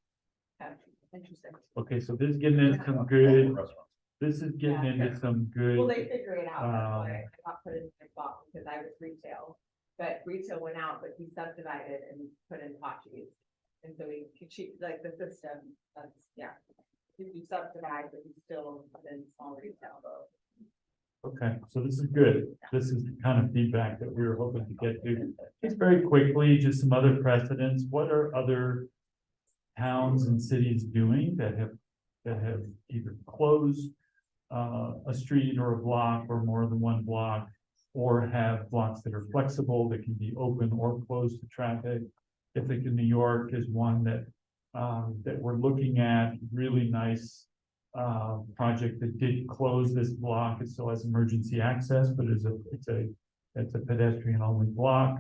Okay, interesting. Okay, so this is getting into some good, Restaurants. this is getting Yeah. into some good. Well, they figure it out, that's why Um, I got put in my spot, because I was retail. but retail went out, but he subdivided and put in Pachi's. And so he cheat, like the system, that's, yeah. If you subdivide, but you still in small retail though. Okay, so this is good. This is the kind of feedback that we were hoping to get to. Just very quickly, just some other precedents. What are other towns and cities doing that have either closed a street or a block or more than one block, or have blocks that are flexible that can be open or closed to traffic? I think in New York is one that we're looking at, really nice project that did close this block. It still has emergency access, but it's a pedestrian only block.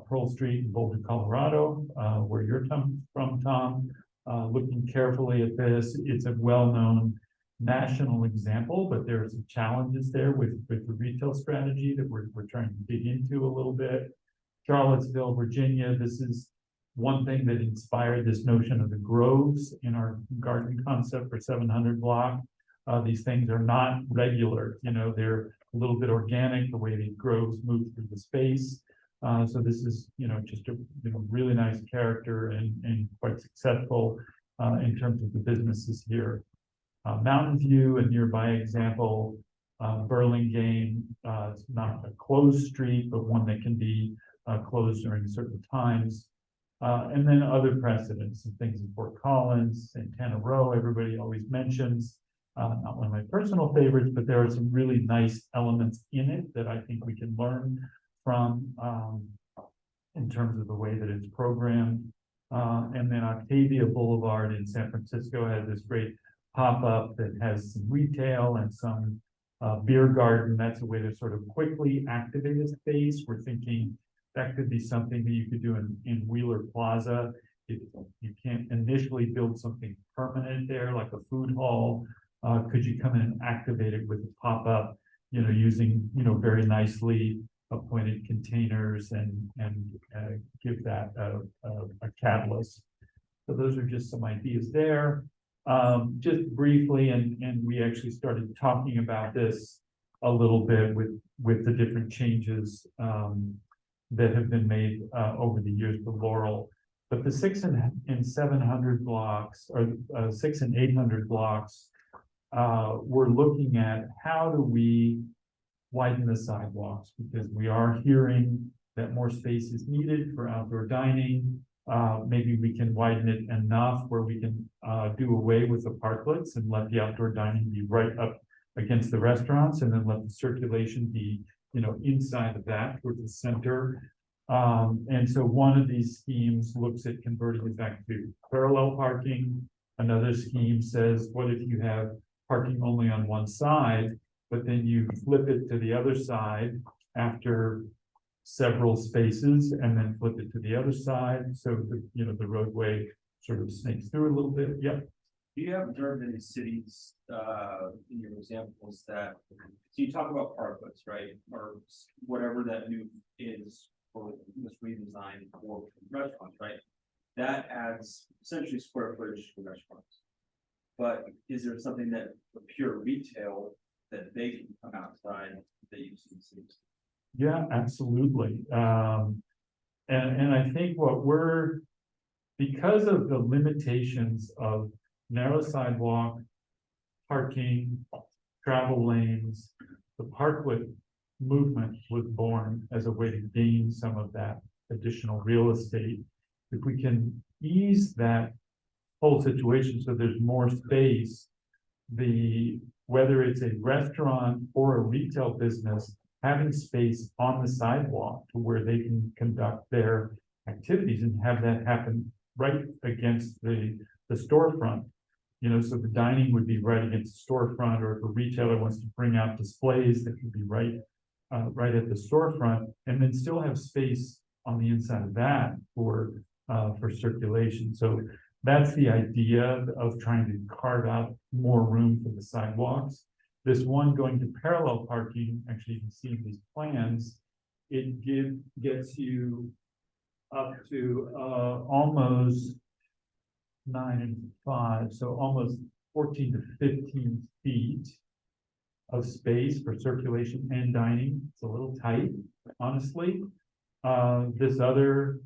Pearl Street in Boulder, Colorado, where you're from, Tom. Looking carefully at this, it's a well-known national example, but there are some challenges there with the retail strategy that we're trying to dig into a little bit. Charlottesville, Virginia, this is one thing that inspired this notion of the groves in our garden concept for 700 block. These things are not regular, they're a little bit organic, the way the groves move through the space. So this is, just a really nice character and quite successful in terms of the businesses here. Mountain View, a nearby example, Burlingame, it's not a closed street, but one that can be closed during certain times. And then other precedents and things in Fort Collins, Santana Row, everybody always mentions. Not one of my personal favorites, but there are some really nice elements in it that I think we can learn from in terms of the way that it's programmed. And then Octavia Boulevard in San Francisco has this great pop-up that has some retail and some beer garden. That's a way to sort of quickly activate a space. We're thinking that could be something that you could do in Wheeler Plaza. If you can't initially build something permanent there, like a food hall, could you come in and activate it with a pop-up, using, very nicely appointed containers and give that a catalyst. So those are just some ideas there. Just briefly, and we actually started talking about this a little bit with the different changes that have been made over the years with Laurel. But the 600 and 700 blocks, or 600 and 800 blocks, we're looking at how do we widen the sidewalks, because we are hearing that more space is needed for outdoor dining. Maybe we can widen it enough where we can do away with the parklets and let the outdoor dining be right up against the restaurants, and then let the circulation be, inside of that towards the center. And so one of these schemes looks at converting it back to parallel parking. Another scheme says, what if you have parking only on one side, but then you flip it to the other side after several spaces, and then flip it to the other side, so the roadway sort of snakes through a little bit. Yep. Do you have observed any cities, in your examples so you talk about parklets, right? Or whatever that new is for this redesign for restaurants, right? That adds essentially square footage to restaurants. But is there something that for pure retail that they can come outside that you see in cities? Yeah, absolutely. And I think because of the limitations of narrow sidewalk, parking, travel lanes, the parklet movement was born as a way to gain some of that additional real estate. If we can ease that whole situation so there's more space, whether it's a restaurant or a retail business, having space on the sidewalk to where they can conduct their activities and have that happen right against the storefront. So the dining would be right against the storefront, or if a retailer wants to bring out displays, that could be right at the storefront, and then still have space on the inside of that for circulation. So that's the idea of trying to carve out more room for the sidewalks. This one going to parallel parking, actually you can see in these plans, it gets you up to almost 9 and 5, so almost 14 to 15 feet of space for circulation and dining. It's a little tight, honestly. this other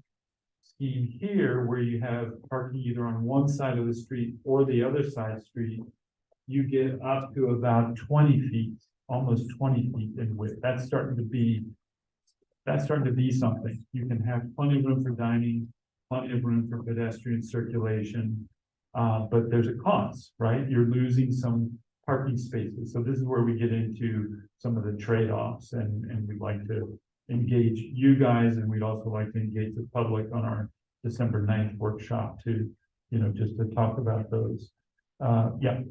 scheme here where you have parking either on one side of the street or the other side of the street, you get up to about 20 feet, almost 20 feet in width. That's starting to be something. You can have plenty of room for dining, plenty of room for pedestrian circulation. But there's a cost, right? You're losing some parking spaces. So this is where we get into some of the trade-offs, and we'd like to engage you guys, and we'd also like to engage the public on our December 9th workshop to, just to talk about those. Yeah,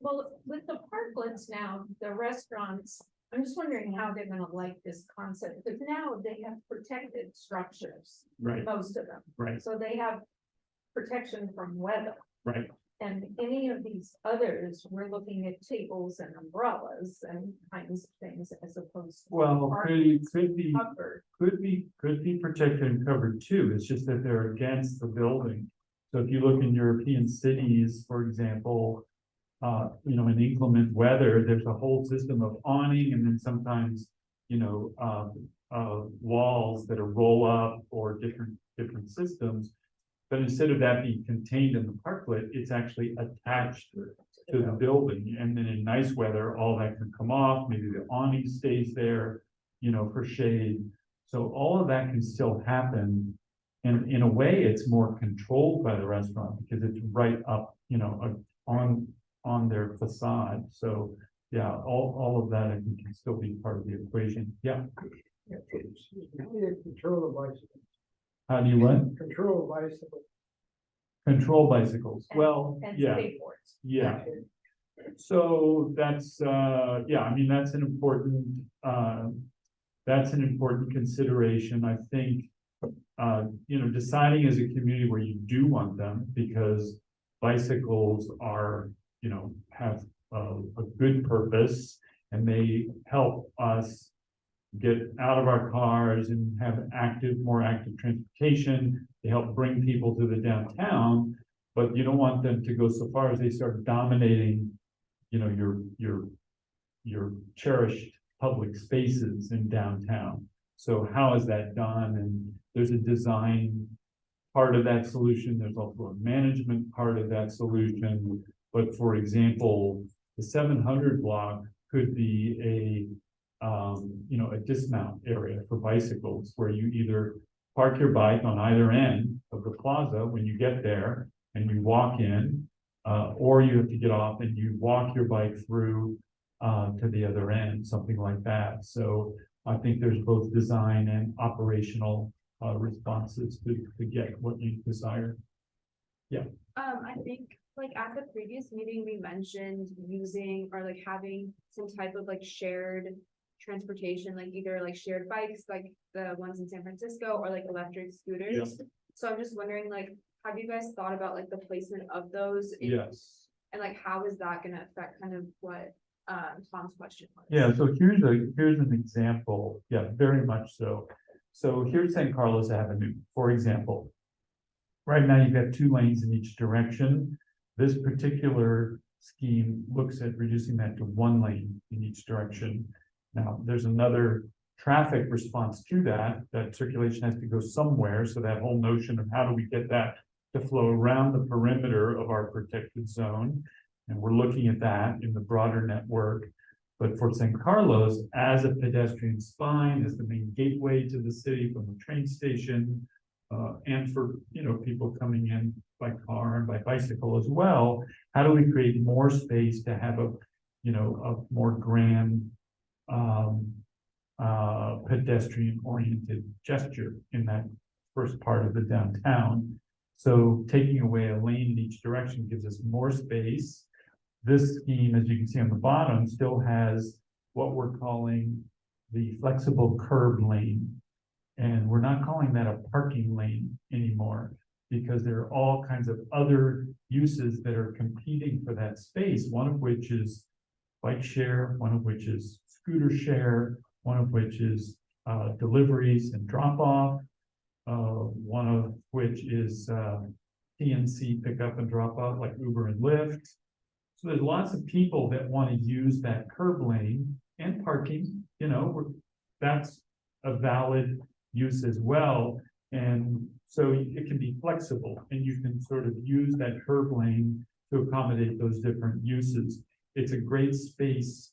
Well, with the parklets now, the restaurants, I'm just wondering how they're gonna like this concept, because now they have protected structures, right, most of them. right, So they have protection from weather. right. And any of these others, we're looking at tables and umbrellas and kinds of things as opposed to. Well, could be Covered. could be protected and covered too. It's just that they're against the building. So if you look in European cities, for example, in inclement weather, there's a whole system of awning and then sometimes, walls that are roll up or different systems. But instead of that being contained in the parklet, it's actually attached to the building. And then in nice weather, all that can come off, maybe the awning stays there, for shade. So all of that can still happen. And in a way, it's more controlled by the restaurant because it's right up, on their facade. So yeah, all of that I think can still be part of the equation. Yeah. Control the bicycles. How do you what? Control bicycles. Control bicycles. And- Well, And yeah, skateboards. yeah. So that's, I mean, that's an important consideration. I think, deciding as a community where you do want them, because bicycles are, have a good purpose and they help us get out of our cars and have more active transportation. They help bring people to the downtown, but you don't want them to go so far as they start dominating, your cherished public spaces in downtown. So how is that done? And there's a design part of that solution. There's also a management part of that solution. But for example, the 700 block could be a dismount area for bicycles where you either park your bike on either end of the plaza when you get there and you walk in, or you have to get off and you walk your bike through to the other end, something like that. So I think there's both design and operational responses to get what you desire. I think like at the previous meeting, we mentioned using or like having some type of like shared transportation, like either like shared bikes, like the ones in San Francisco, or like electric scooters. So I'm just wondering, like, have you guys thought about like the placement of those? Yes. And like, how is that gonna affect kind of what Tom's question was? Yeah, so here's an example. Yeah, very much so. So here's San Carlos Avenue, for example. Right now, you've got 2 lanes in each direction. This particular scheme looks at reducing that to 1 lane in each direction. Now, there's another traffic response to that circulation has to go somewhere. So that whole notion of how do we get that to flow around the perimeter of our protected zone. And we're looking at that in the broader network. But for San Carlos, as a pedestrian spine, as the main gateway to the city from the train station, and for, people coming in by car and by bicycle as well, how do we create more space to have a more grand, pedestrian oriented gesture in that first part of the downtown? So taking away a lane in each direction gives us more space. This scheme, as you can see on the bottom, still has what we're calling the flexible curb lane. And we're not calling that a parking lane anymore because there are all kinds of other uses that are competing for that space, one of which is bike share, one of which is scooter share, one of which is deliveries and drop off, one of which is TNC pickup and drop off like Uber and Lyft. So there's lots of people that want to use that curb lane and parking, that's a valid use as well. And so it can be flexible and you can sort of use that curb lane to accommodate those different uses. It's a great space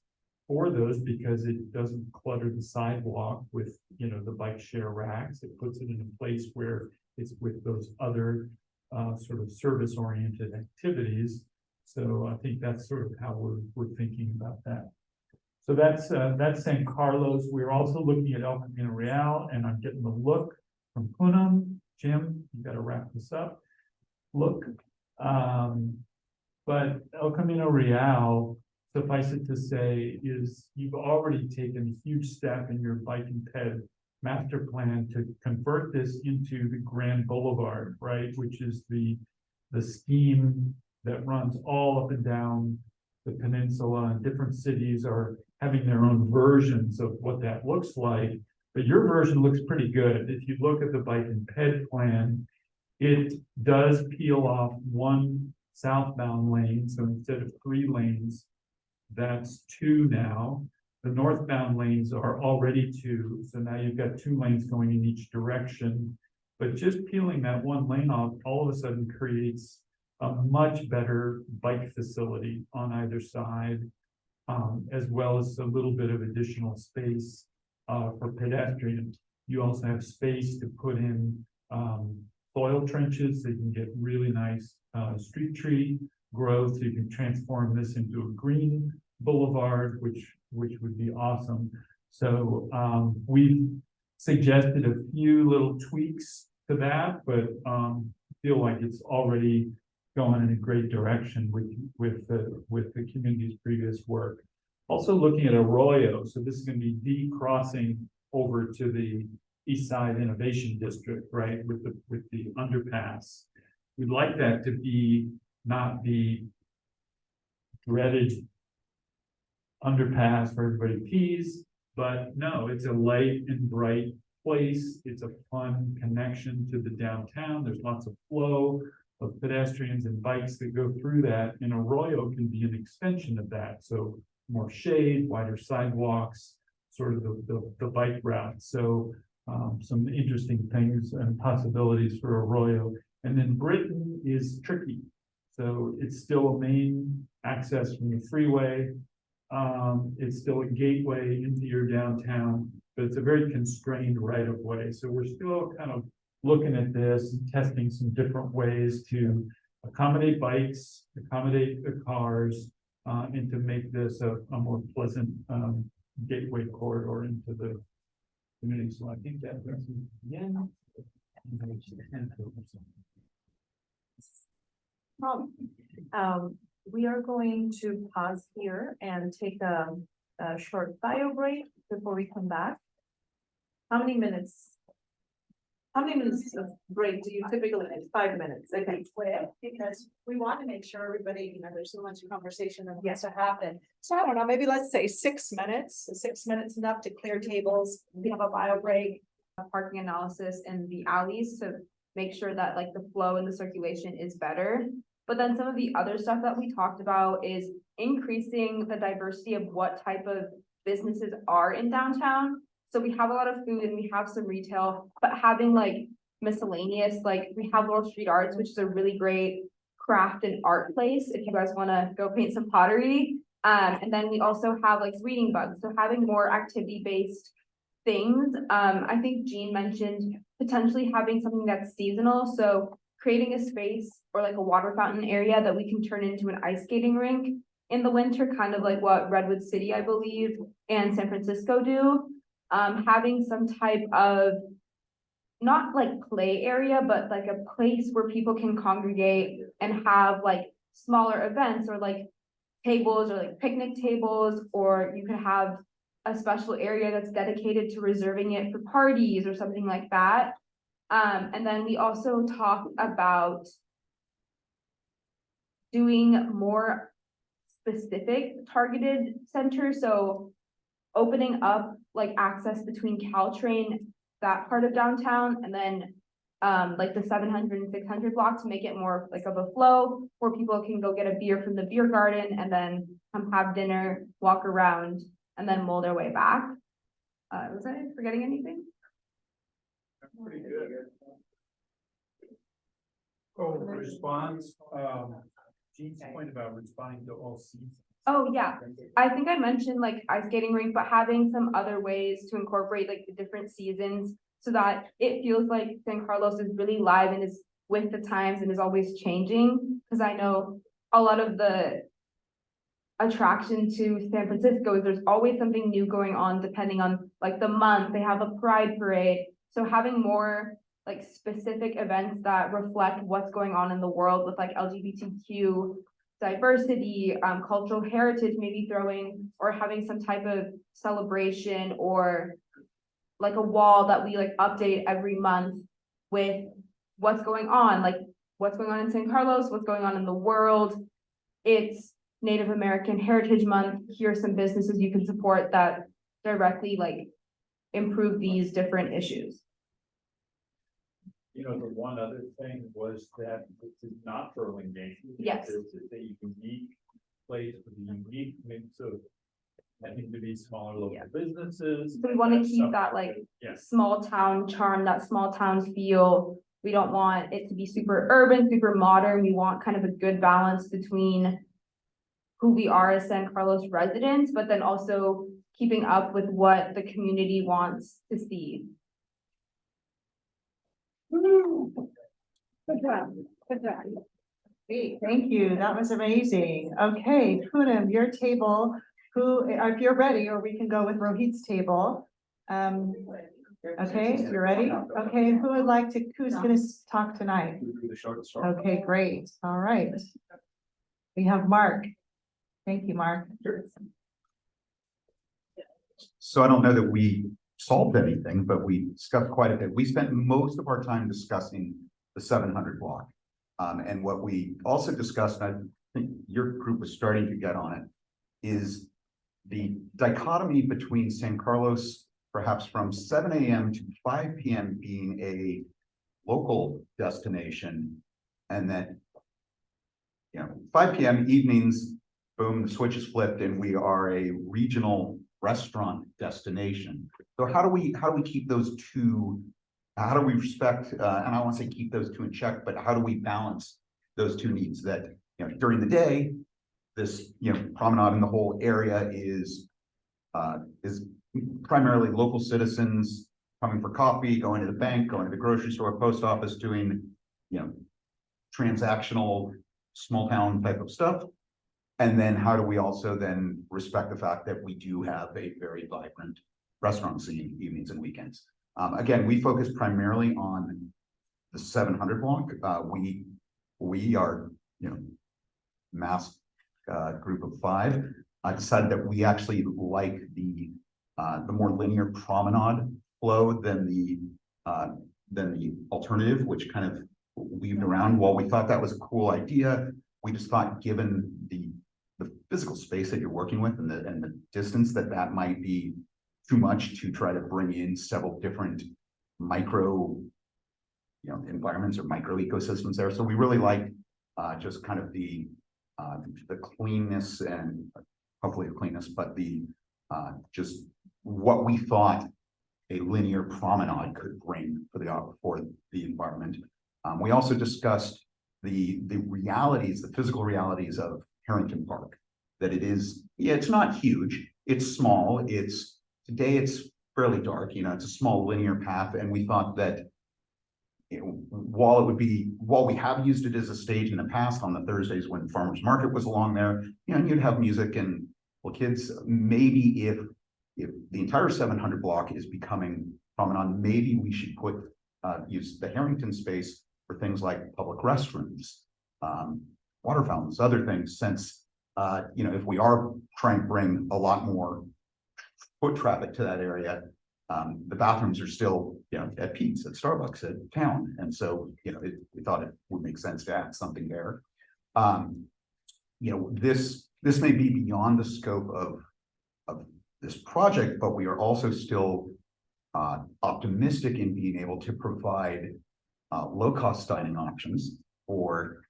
for those because it doesn't clutter the sidewalk with, you know, the bike share racks. It puts it in a place where it's with those other sort of service-oriented activities. So I think that's sort of how we're thinking about that. So that's San Carlos. We're also looking at El Camino Real, and I'm getting the look from Punam. Jim, you got to wrap this up. Look, but El Camino Real, suffice it to say, is you've already taken a huge step in your bike and ped master plan to convert this into the Grand Boulevard, right? Which is the scheme that runs all up and down the peninsula, and different cities are having their own versions of what that looks like. But your version looks pretty good. If you look at the bike and ped plan, it does peel off one southbound lane. So instead of 3 lanes, that's 2 now. The northbound lanes are already 2. So now you've got 2 lanes going in each direction. But just peeling that one lane off all of a sudden creates a much better bike facility on either side, as well as a little bit of additional space for pedestrians. You also have space to put in soil trenches so you can get really nice street tree growth. So you can transform this into a green boulevard, which would be awesome. So we've suggested a few little tweaks to that, but feel like it's already going in a great direction with the community's previous work. Also looking at Arroyo, so this is going to be the crossing over to the East Side Innovation District, right, with the underpass. We'd like that to be not the dreaded underpass where everybody pees, but no, it's a light and bright place. It's a fun connection to the downtown. There's lots of flow of pedestrians and bikes that go through that, and Arroyo can be an extension of that. So more shade, wider sidewalks, sort of the bike route. So some interesting things and possibilities for Arroyo. And then Britain is tricky. So it's still a main access from the freeway. It's still a gateway into your downtown, but it's a very constrained right of way. So we're still kind of looking at this and testing some different ways to accommodate bikes, accommodate the cars, and to make this a more pleasant gateway corridor into the community. So I think that brings me again. We are going to pause here and take a short bio break before we come back. How many minutes? How many minutes of break do you typically take? 5 minutes, okay. Because we want to make sure everybody, you know, there's so much conversation that has to happen. So I don't know, maybe let's say 6 minutes. 6 minutes enough to clear tables. We have a bio break. Parking analysis in the alleys to make sure that like the flow and the circulation is better. But then some of the other stuff that we talked about is increasing the diversity of what type of businesses are in downtown. So we have a lot of food and we have some retail, but having like miscellaneous, like we have Laurel Street Arts, which is a really great craft and art place if you guys want to go paint some pottery. And then we also have like reading bugs. So having more activity-based things. I think Jean mentioned potentially having something that's seasonal. So creating a space or like a water fountain area that we can turn into an ice skating rink in the winter, kind of like what Redwood City, I believe, and San Francisco do. Having some type of, not like play area, but like a place where people can congregate and have like smaller events or like tables or like picnic tables, or you could have a special area that's dedicated to reserving it for parties or something like that. And then we also talk about doing more specific targeted centers. So opening up like access between Caltrain, that part of downtown, and then like the 700 and 600 block to make it more like of a flow where people can go get a beer from the beer garden and then come have dinner, walk around, and then mull their way back. Was I forgetting anything? Pretty good. Oh, response, Jean's point about responding to all seasons. Oh, yeah. I think I mentioned like ice skating rink, but having some other ways to incorporate like the different seasons so that it feels like San Carlos is really live and is with the times and is always changing. Cause I know a lot of the attraction to San Francisco is there's always something new going on depending on like the month. They have a pride parade. So having more like specific events that reflect what's going on in the world with like LGBTQ diversity, cultural heritage, maybe throwing or having some type of celebration or like a wall that we like update every month with what's going on, like what's going on in San Carlos, what's going on in the world. It's Native American Heritage Month. Here are some businesses you can support that directly like improve these different issues. You know, the one other thing was that this is not Burlingame. Yes. This is a unique place with a unique mix of, I think, to be smaller local Yeah. businesses. So we want to That's keep something that like Yes, small town charm, that small town feel. We don't want it to be super urban, super modern. We want kind of a good balance between who we are as San Carlos residents, but then also keeping up with what the community wants to see. Good job, good job. Great, thank you. That was amazing. Okay, Poonam, your table, if you're ready, or we can go with Rohit's table. Okay, you're ready? Okay, who's gonna talk tonight? Do the short story. Okay, great. All right. We have Mark. Thank you, Mark. So I don't know that we solved anything, but we discussed quite a bit. We spent most of our time discussing the 700 block. And what we also discussed, and I think your group was starting to get on it, is the dichotomy between San Carlos, perhaps from 7 a.m. to 5 p.m. being a local destination, and then, 5 p.m. evenings, boom, the switch is flipped and we are a regional restaurant destination. So how do we keep those two, how do we respect, and I don't want to say keep those two in check, but how do we balance those two needs that, during the day, this, promenade in the whole area is primarily local citizens coming for coffee, going to the bank, going to the grocery store, post office, doing, transactional, small town type of stuff. And then how do we also then respect the fact that we do have a very vibrant restaurant scene evenings and weekends? Again, we focus primarily on the 700 block. We are, mass group of 5. I decided that we actually like the more linear promenade flow than the alternative, which kind of weaved around. While we thought that was a cool idea, we just thought, given the physical space that you're working with and the distance, that might be too much to try to bring in several different micro, environments or micro ecosystems there. So we really like just kind of the cleanness and hopefully the cleanness, but the just what we thought a linear promenade could bring for the environment. We also discussed the realities, the physical realities of Harrington Park, that it is, it's not huge, it's small, today it's fairly dark, it's a small linear path, and we thought that while we have used it as a stage in the past on the Thursdays when farmers market was along there, and you'd have music and kids, maybe if the entire 700 block is becoming promenade, maybe we should use the Harrington space for things like public restrooms, water fountains, other things, since if we are trying to bring a lot more foot traffic to that area, the bathrooms are still, at Pete's, at Starbucks, at town. And so, we thought it would make sense to add something there. This may be beyond the scope of this project, but we are also still optimistic in being able to provide low-cost dining options for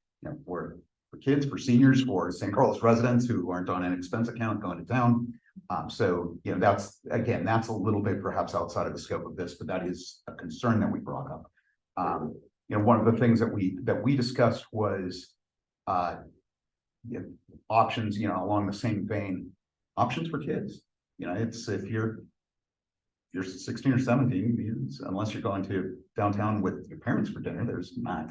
kids, for seniors, for San Carlos residents who aren't on an expense account going to town. So, you know, that's, again, that's a little bit perhaps outside of the scope of this, but that is a concern that we brought up. You know, one of the things that we discussed was, you know, options, you know, along the same vein, options for kids. You know, it's, if you're 16 or 17, unless you're going to downtown with your parents for dinner, there's not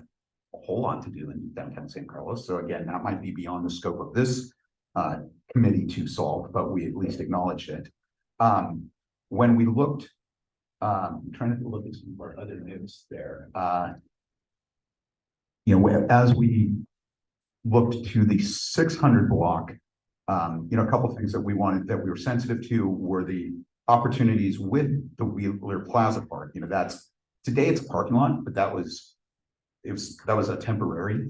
a whole lot to do in downtown San Carlos. So again, that might be beyond the scope of this committee to solve, but we at least acknowledged it. When we looked, I'm trying to look at some of our other notes there. You know, as we looked to the 600 block, you know, a couple of things that we were sensitive to were the opportunities with the Wheeler Plaza Park. You know, today it's a parking lot, but that was a temporary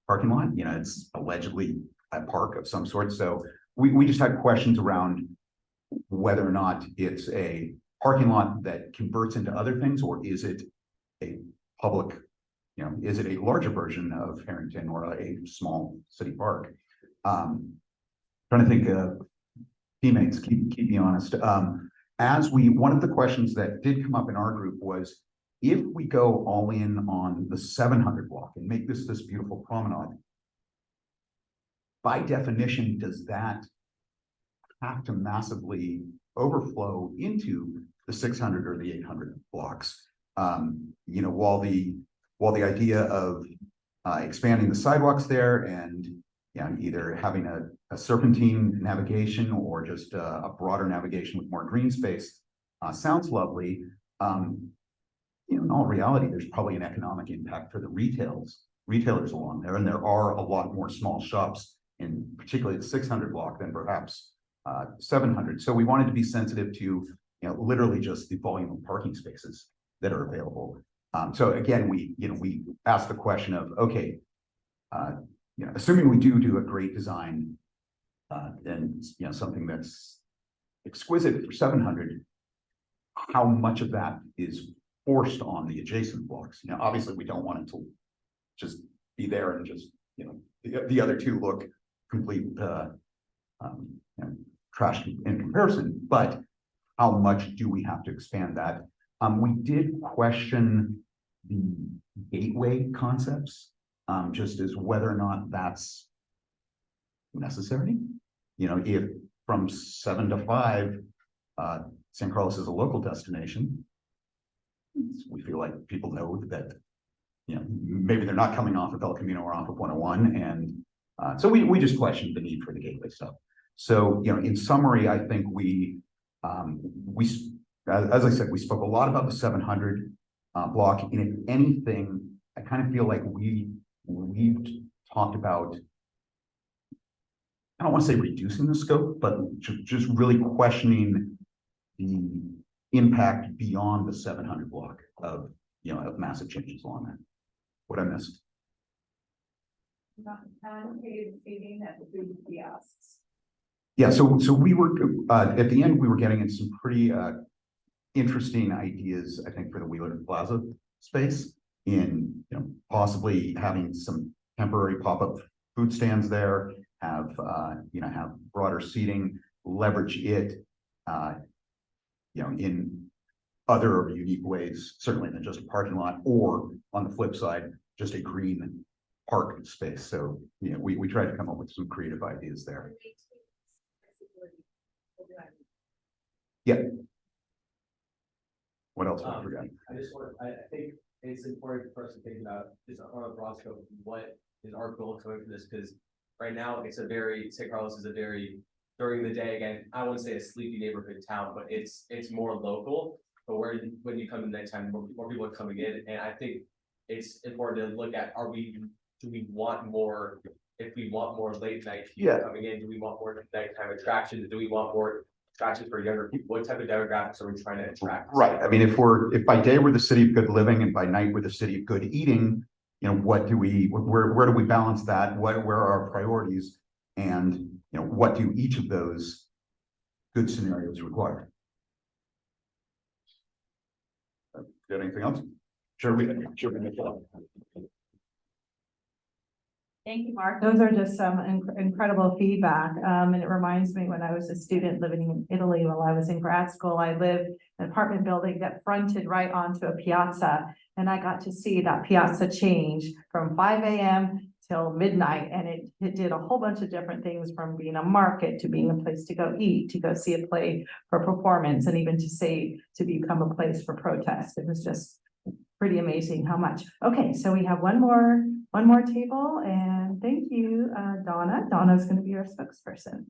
parking lot. You know, it's allegedly a park of some sort. So we just had questions around whether or not it's a parking lot that converts into other things, or is it a public, you know, is it a larger version of Harrington or a small city park? Trying to think of teammates, keep me honest. One of the questions that did come up in our group was, if we go all in on the 700 block and make this beautiful promenade, by definition, does that have to massively overflow into the 600 or the 800 blocks? You know, while the idea of expanding the sidewalks there and, you know, either having a serpentine navigation or just a broader navigation with more green space sounds lovely. You know, in all reality, there's probably an economic impact for the retailers along there, and there are a lot more small shops in particularly the 600 block than perhaps 700. So we wanted to be sensitive to, you know, literally just the volume of parking spaces that are available. So again, we asked the question of, okay, you know, assuming we do a great design, and, you know, something that's exquisite for 700, how much of that is forced on the adjacent blocks? You know, obviously we don't want it to just be there and just, you know, the other two look complete, you know, trash in comparison, but how much do we have to expand that? We did question the gateway concepts, just as whether or not that's necessary. You know, if from 7 to 5, San Carlos is a local destination, we feel like people know that, you know, maybe they're not coming off of El Camino or off of 101. And so we just questioned the need for the gateway stuff. So, you know, in summary, I think as I said, we spoke a lot about the 700 block. And if anything, I kind of feel like we've talked about, I don't want to say reducing the scope, but just really questioning the impact beyond the 700 block of, you know, of massive changes along that. What I missed? Non-allocated seating at the food kiosks. Yeah, so we were at the end, we were getting into some pretty interesting ideas, I think, for the Wheeler Plaza space, in, you know, possibly having some temporary pop-up food stands there, have broader seating, leverage it, you know, in other unique ways, certainly than just a parking lot, or on the flip side, just a green park space. So, you know, we tried to come up with some creative ideas there. Yeah. What else have I forgotten? I think it's important for us to think about this on a broad scope. What is our goal coming from this? Because right now San Carlos is a very, during the day, again, I wouldn't say a sleepy neighborhood town, but it's more local. But when you come in nighttime, more people are coming in, and I think it's important to look at, do we want more? If we want more late night people coming in, do we want more nighttime attractions? Do we want more attractions for younger people? What type of demographics are we trying to attract? Right. I mean, if by day we're the city of good living and by night we're the city of good eating, you know, where do we balance that? Where are our priorities? And, you know, what do each of those good scenarios require? Got anything else? Sure. Thank you, Mark. Those are just some incredible feedback. And it reminds me when I was a student living in Italy while I was in grad school, I lived in an apartment building that fronted right onto a piazza. And I got to see that piazza change from 5 a.m. till midnight. And it did a whole bunch of different things, from being a market to being a place to go eat, to go see a play for performance, and even to become a place for protest. It was just pretty amazing how much. Okay, so we have one more table, and thank you, Donna. Donna's going to be our spokesperson.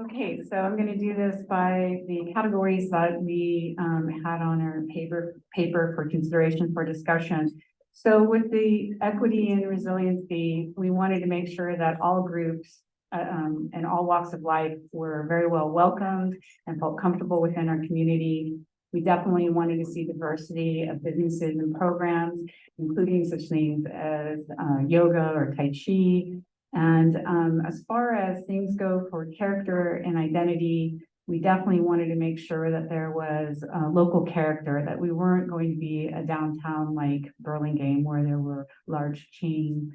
Okay, so I'm gonna do this by the categories that we had on our paper for consideration for discussion. So with the equity and resiliency, we wanted to make sure that all groups and all walks of life were very well welcomed and felt comfortable within our community. We definitely wanted to see diversity of businesses and programs, including such things as yoga or Tai Chi. And as far as things go for character and identity, we definitely wanted to make sure that there was local character, that we weren't going to be a downtown like Burlingame where there were large chain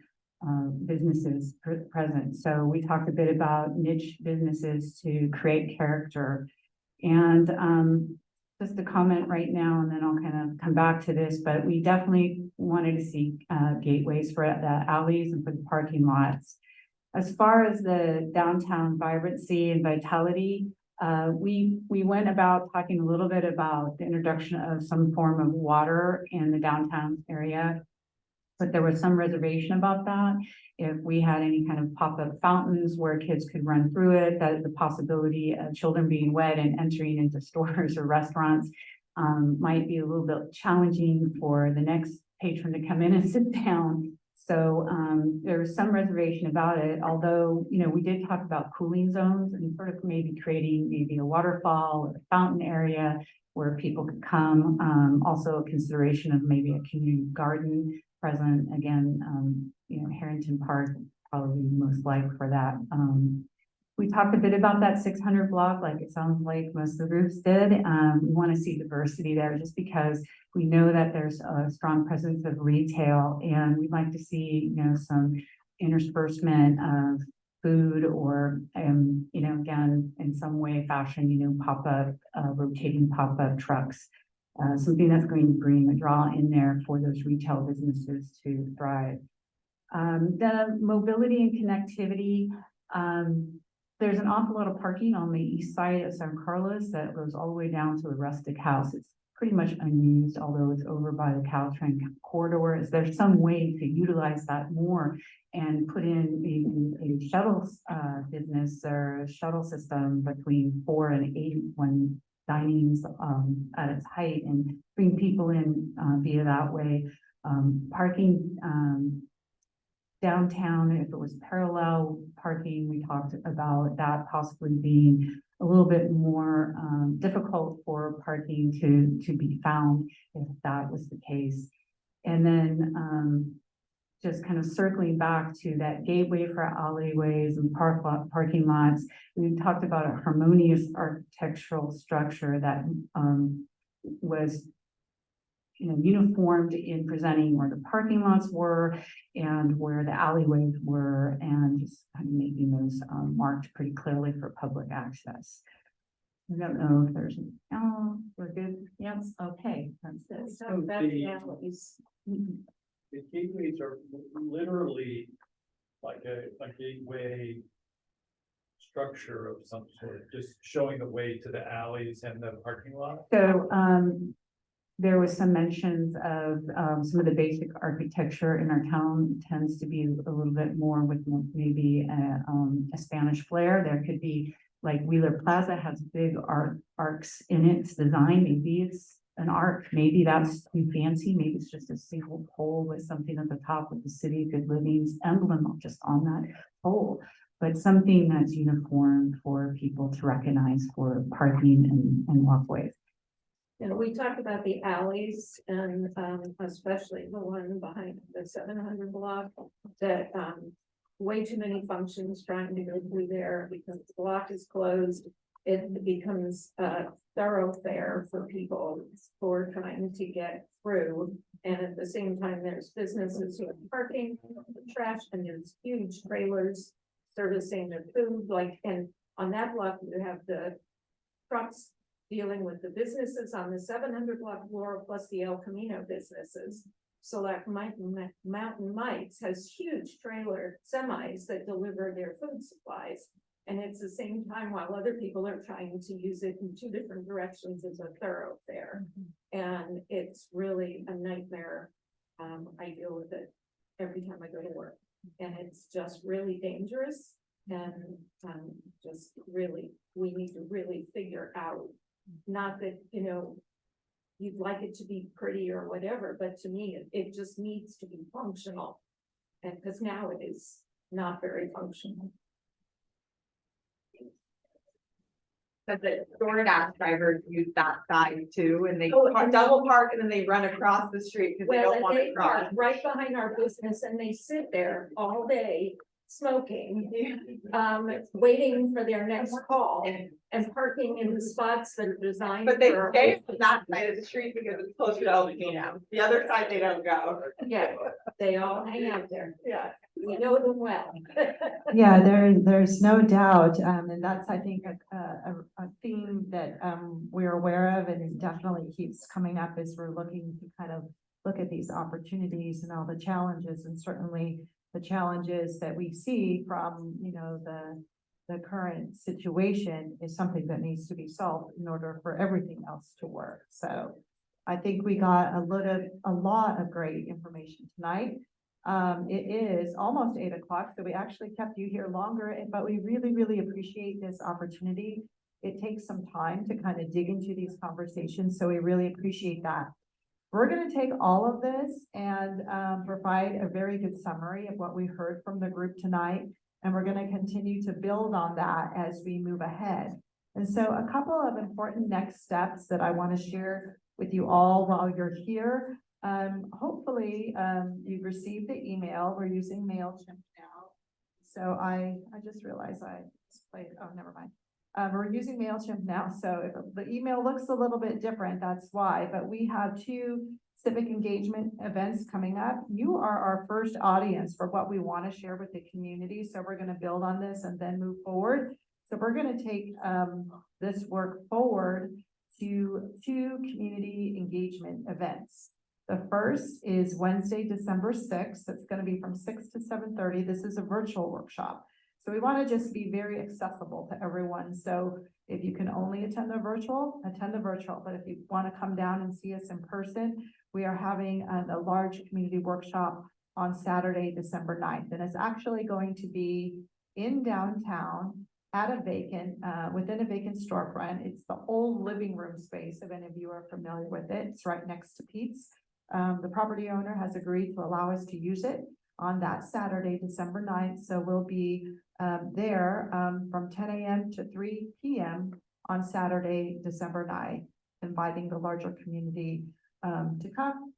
businesses present. So we talked a bit about niche businesses to create character. And just a comment right now, and then I'll kind of come back to this, but we definitely wanted to see gateways for the alleys and for the parking lots. As far as the downtown vibrancy and vitality, we went about talking a little bit about the introduction of some form of water in the downtown area, but there was some reservation about that. If we had any kind of pop-up fountains where kids could run through it, that the possibility of children being wet and entering into stores or restaurants might be a little bit challenging for the next patron to come in and sit down. So there was some reservation about it, although, you know, we did talk about cooling zones and sort of maybe creating maybe a waterfall or a fountain area where people could come. Also a consideration of maybe a community garden present. Again, you know, Harrington Park probably most likely for that. We talked a bit about that 600 block, like it sounds like most of the groups did. We want to see diversity there just because we know that there's a strong presence of retail, and we'd like to see, you know, some interspersement of food or, you know, again, in some way, fashion, you know, pop-up, rotating pop-up trucks. Something that's going to bring a draw in there for those retail businesses to thrive. The mobility and connectivity, there's an awful lot of parking on the east side of San Carlos that goes all the way down to the Rustic House. It's pretty much unused, although it's over by the Caltrain corridor. Is there some way to utilize that more and put in maybe a shuttle business or a shuttle system between 4 and 8 when dining's at its height, and bring people in via that way? Parking downtown, if it was parallel parking, we talked about that possibly being a little bit more difficult for parking to be found if that was the case. And then just kind of circling back to that gateway for alleyways and parking lots, we talked about a harmonious architectural structure that was, you know, uniformed in presenting where the parking lots were and where the alleyways were, and just kind of making those marked pretty clearly for public access. I don't know if there's, oh, we're good. Yes, okay, that's it. So the gateways are literally like a gateway structure of some sort, just showing the way to the alleys and the parking lot. So there was some mentions of some of the basic architecture in our town tends to be a little bit more with maybe a Spanish flair. There could be, like Wheeler Plaza has big arcs in its design. Maybe it's an arc, maybe that's too fancy. Maybe it's just a single pole with something at the top with the City of Good Living's emblem just on that pole. But something that's uniform for people to recognize for parking and walkways. And we talked about the alleys and especially the one behind the 700 block that way too many functions trying to go through there because the block is closed. It becomes thoroughfare for people for trying to get through. And at the same time, there's businesses who are parking, trash, and there's huge trailers servicing their food, like, and on that block, you have the trucks dealing with the businesses on the 700 block floor, plus the El Camino businesses. So like Mountain Mike's has huge trailer semis that deliver their food supplies. And it's the same time while other people are trying to use it in two different directions as a thoroughfare. And it's really a nightmare. I deal with it every time I go to work. And it's just really dangerous. And just really, we need to really figure out, not that, you know, you'd like it to be pretty or whatever, but to me, it just needs to be functional. And because now it is not very functional. But the DoorDash drivers use that side too, and they Oh, and- double park and then they run across the street because they Well, don't and want they to cross. park right behind our business and they sit there all day smoking, waiting for their next call and parking in the spots that are designed. But they for- stay on that side of the street because it's closer to El Camino. The other side, they don't go. Yeah, they all hang out there. Yeah. We know them well. Yeah, there's no doubt, and that's, I think, a theme that, we're aware of, and it definitely keeps coming up as we're looking to kind of look at these opportunities and all the challenges, and certainly the challenges that we see from, you know, the current situation is something that needs to be solved in order for everything else to work. So I think we got a lot of great information tonight. It is almost 8 o'clock, so we actually kept you here longer, but we really, really appreciate this opportunity. It takes some time to kind of dig into these conversations, so we really appreciate that. We're going to take all of this and provide a very good summary of what we heard from the group tonight, and we're going to continue to build on that as we move ahead. And so a couple of important next steps that I want to share with you all while you're here. Hopefully, you've received the email. We're using MailChimp now. So I just realized I displayed, oh, never mind. We're using MailChimp now, so if the email looks a little bit different, that's why, but we have 2 civic engagement events coming up. You are our first audience for what we want to share with the community, so we're going to build on this and then move forward. So we're going to take this work forward to 2 community engagement events. The first is Wednesday, December 6th. It's going to be from 6 to 7:30. This is a virtual workshop. So we want to just be very accessible to everyone. So if you can only attend the virtual, attend the virtual. But if you want to come down and see us in person, we are having a large community workshop on Saturday, December 9th. And it's actually going to be in downtown at a vacant, within a vacant storefront. It's the old living room space, if any of you are familiar with it. It's right next to Pete's. The property owner has agreed to allow us to use it on that Saturday, December 9th. So we'll be there from 10 a.m. to 3 p.m. on Saturday, December 9th, inviting the larger community to come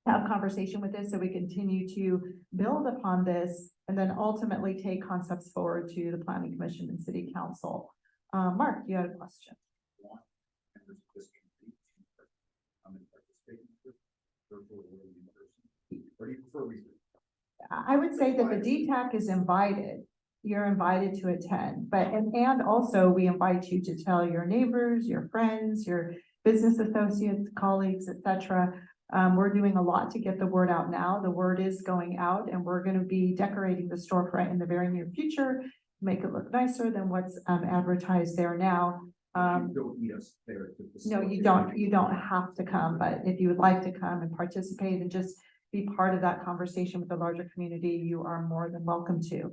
have conversation with us so we continue to build upon this and then ultimately take concepts forward to the Planning Commission and City Council. Mark, you had a question. I would say that the DTAC is invited. You're invited to attend, but, and also we invite you to tell your neighbors, your friends, your business associates, colleagues, etc. We're doing a lot to get the word out now. The word is going out, and we're going to be decorating the storefront in the very near future, make it look nicer than what's advertised there now. No, you don't. You don't have to come, but if you would like to come and participate and just be part of that conversation with the larger community, you are more than welcome to.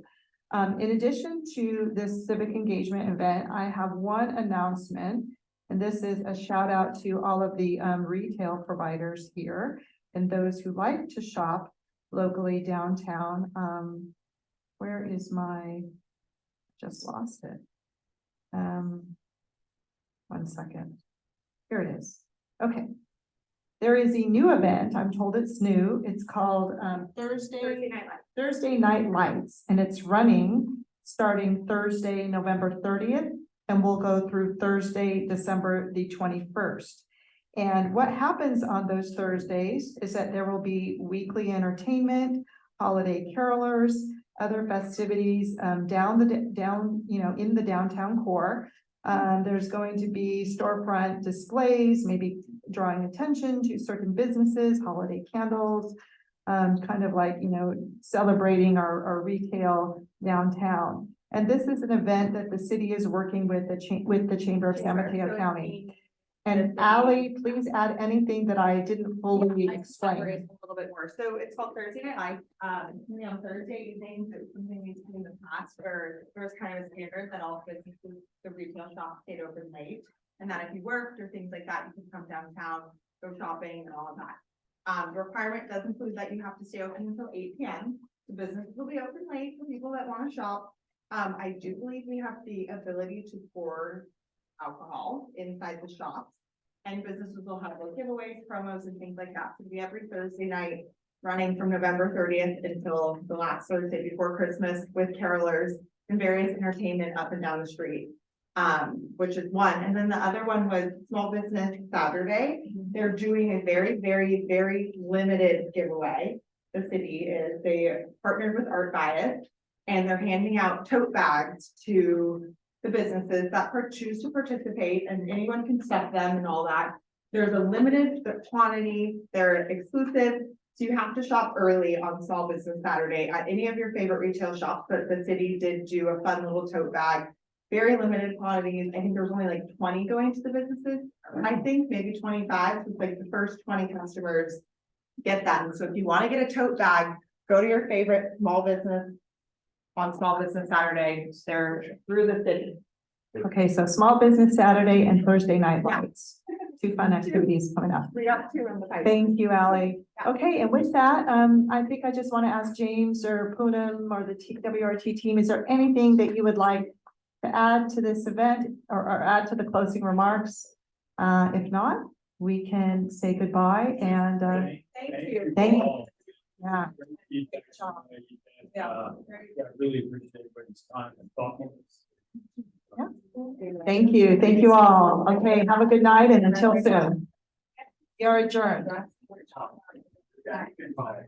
In addition to this civic engagement event, I have one announcement, and this is a shout out to all of the retail providers here and those who like to shop locally downtown. Where is my, just lost it. 1 second. Here it is. Okay. There is a new event. I'm told it's new. It's called Thursday Night Lights, and it's running starting Thursday, November 30th, and will go through Thursday, December the 21st. And what happens on those Thursdays is that there will be weekly entertainment, holiday carolers, other festivities, in the downtown core. There's going to be storefront displays, maybe drawing attention to certain businesses, holiday candles, kind of like, celebrating our retail downtown. And this is an event that the city is working with the Chamber of San Mateo County. And Ally, please add anything that I didn't fully explain. A little bit more. So it's called Thursday Night Live. On Thursday evenings, it was something we've seen in the past where there was kind of a standard that all businesses, the retail shops stayed open late. And that if you worked or things like that, you could come downtown, go shopping and all of that. The requirement does include that you have to stay open until 8 p.m. The businesses will be open late for people that want to shop. I do believe we have the ability to pour alcohol inside the shops. And businesses will have like giveaways, promos and things like that. So we every Thursday night running from November 30th until the last Thursday before Christmas with carolers and various entertainment up and down the street. Which is one. And then the other one was Small Business Saturday. They're doing a very, very, very limited giveaway. The city is, they partnered with Art Buy It and they're handing out tote bags to the businesses that choose to participate, and anyone can step them and all that. There's a limited quantity, they're exclusive, so you have to shop early on Small Business Saturday at any of your favorite retail shops. But the city did do a fun little tote bag, very limited quantities. I think there was only like 20 going to the businesses. I think maybe 25, so it's like the first 20 customers get them. So if you want to get a tote bag, go to your favorite small business on Small Business Saturday. They're through the city. Okay, so Small Business Saturday and Thursday Night Lights. Two fun activities coming up. We got two in the pipeline. Thank you, Ally. Okay, and with that, I think I just want to ask James or Poonam or the WRT team, is there anything that you would like to add to this event or add to the closing remarks? If not, we can say goodbye and Thank you. thank you. Yeah. Yeah, I really appreciate everybody's time and thoughtfulness. Thank you. Thank you all. Okay, have a good night and until soon. You're adjourned. Bye.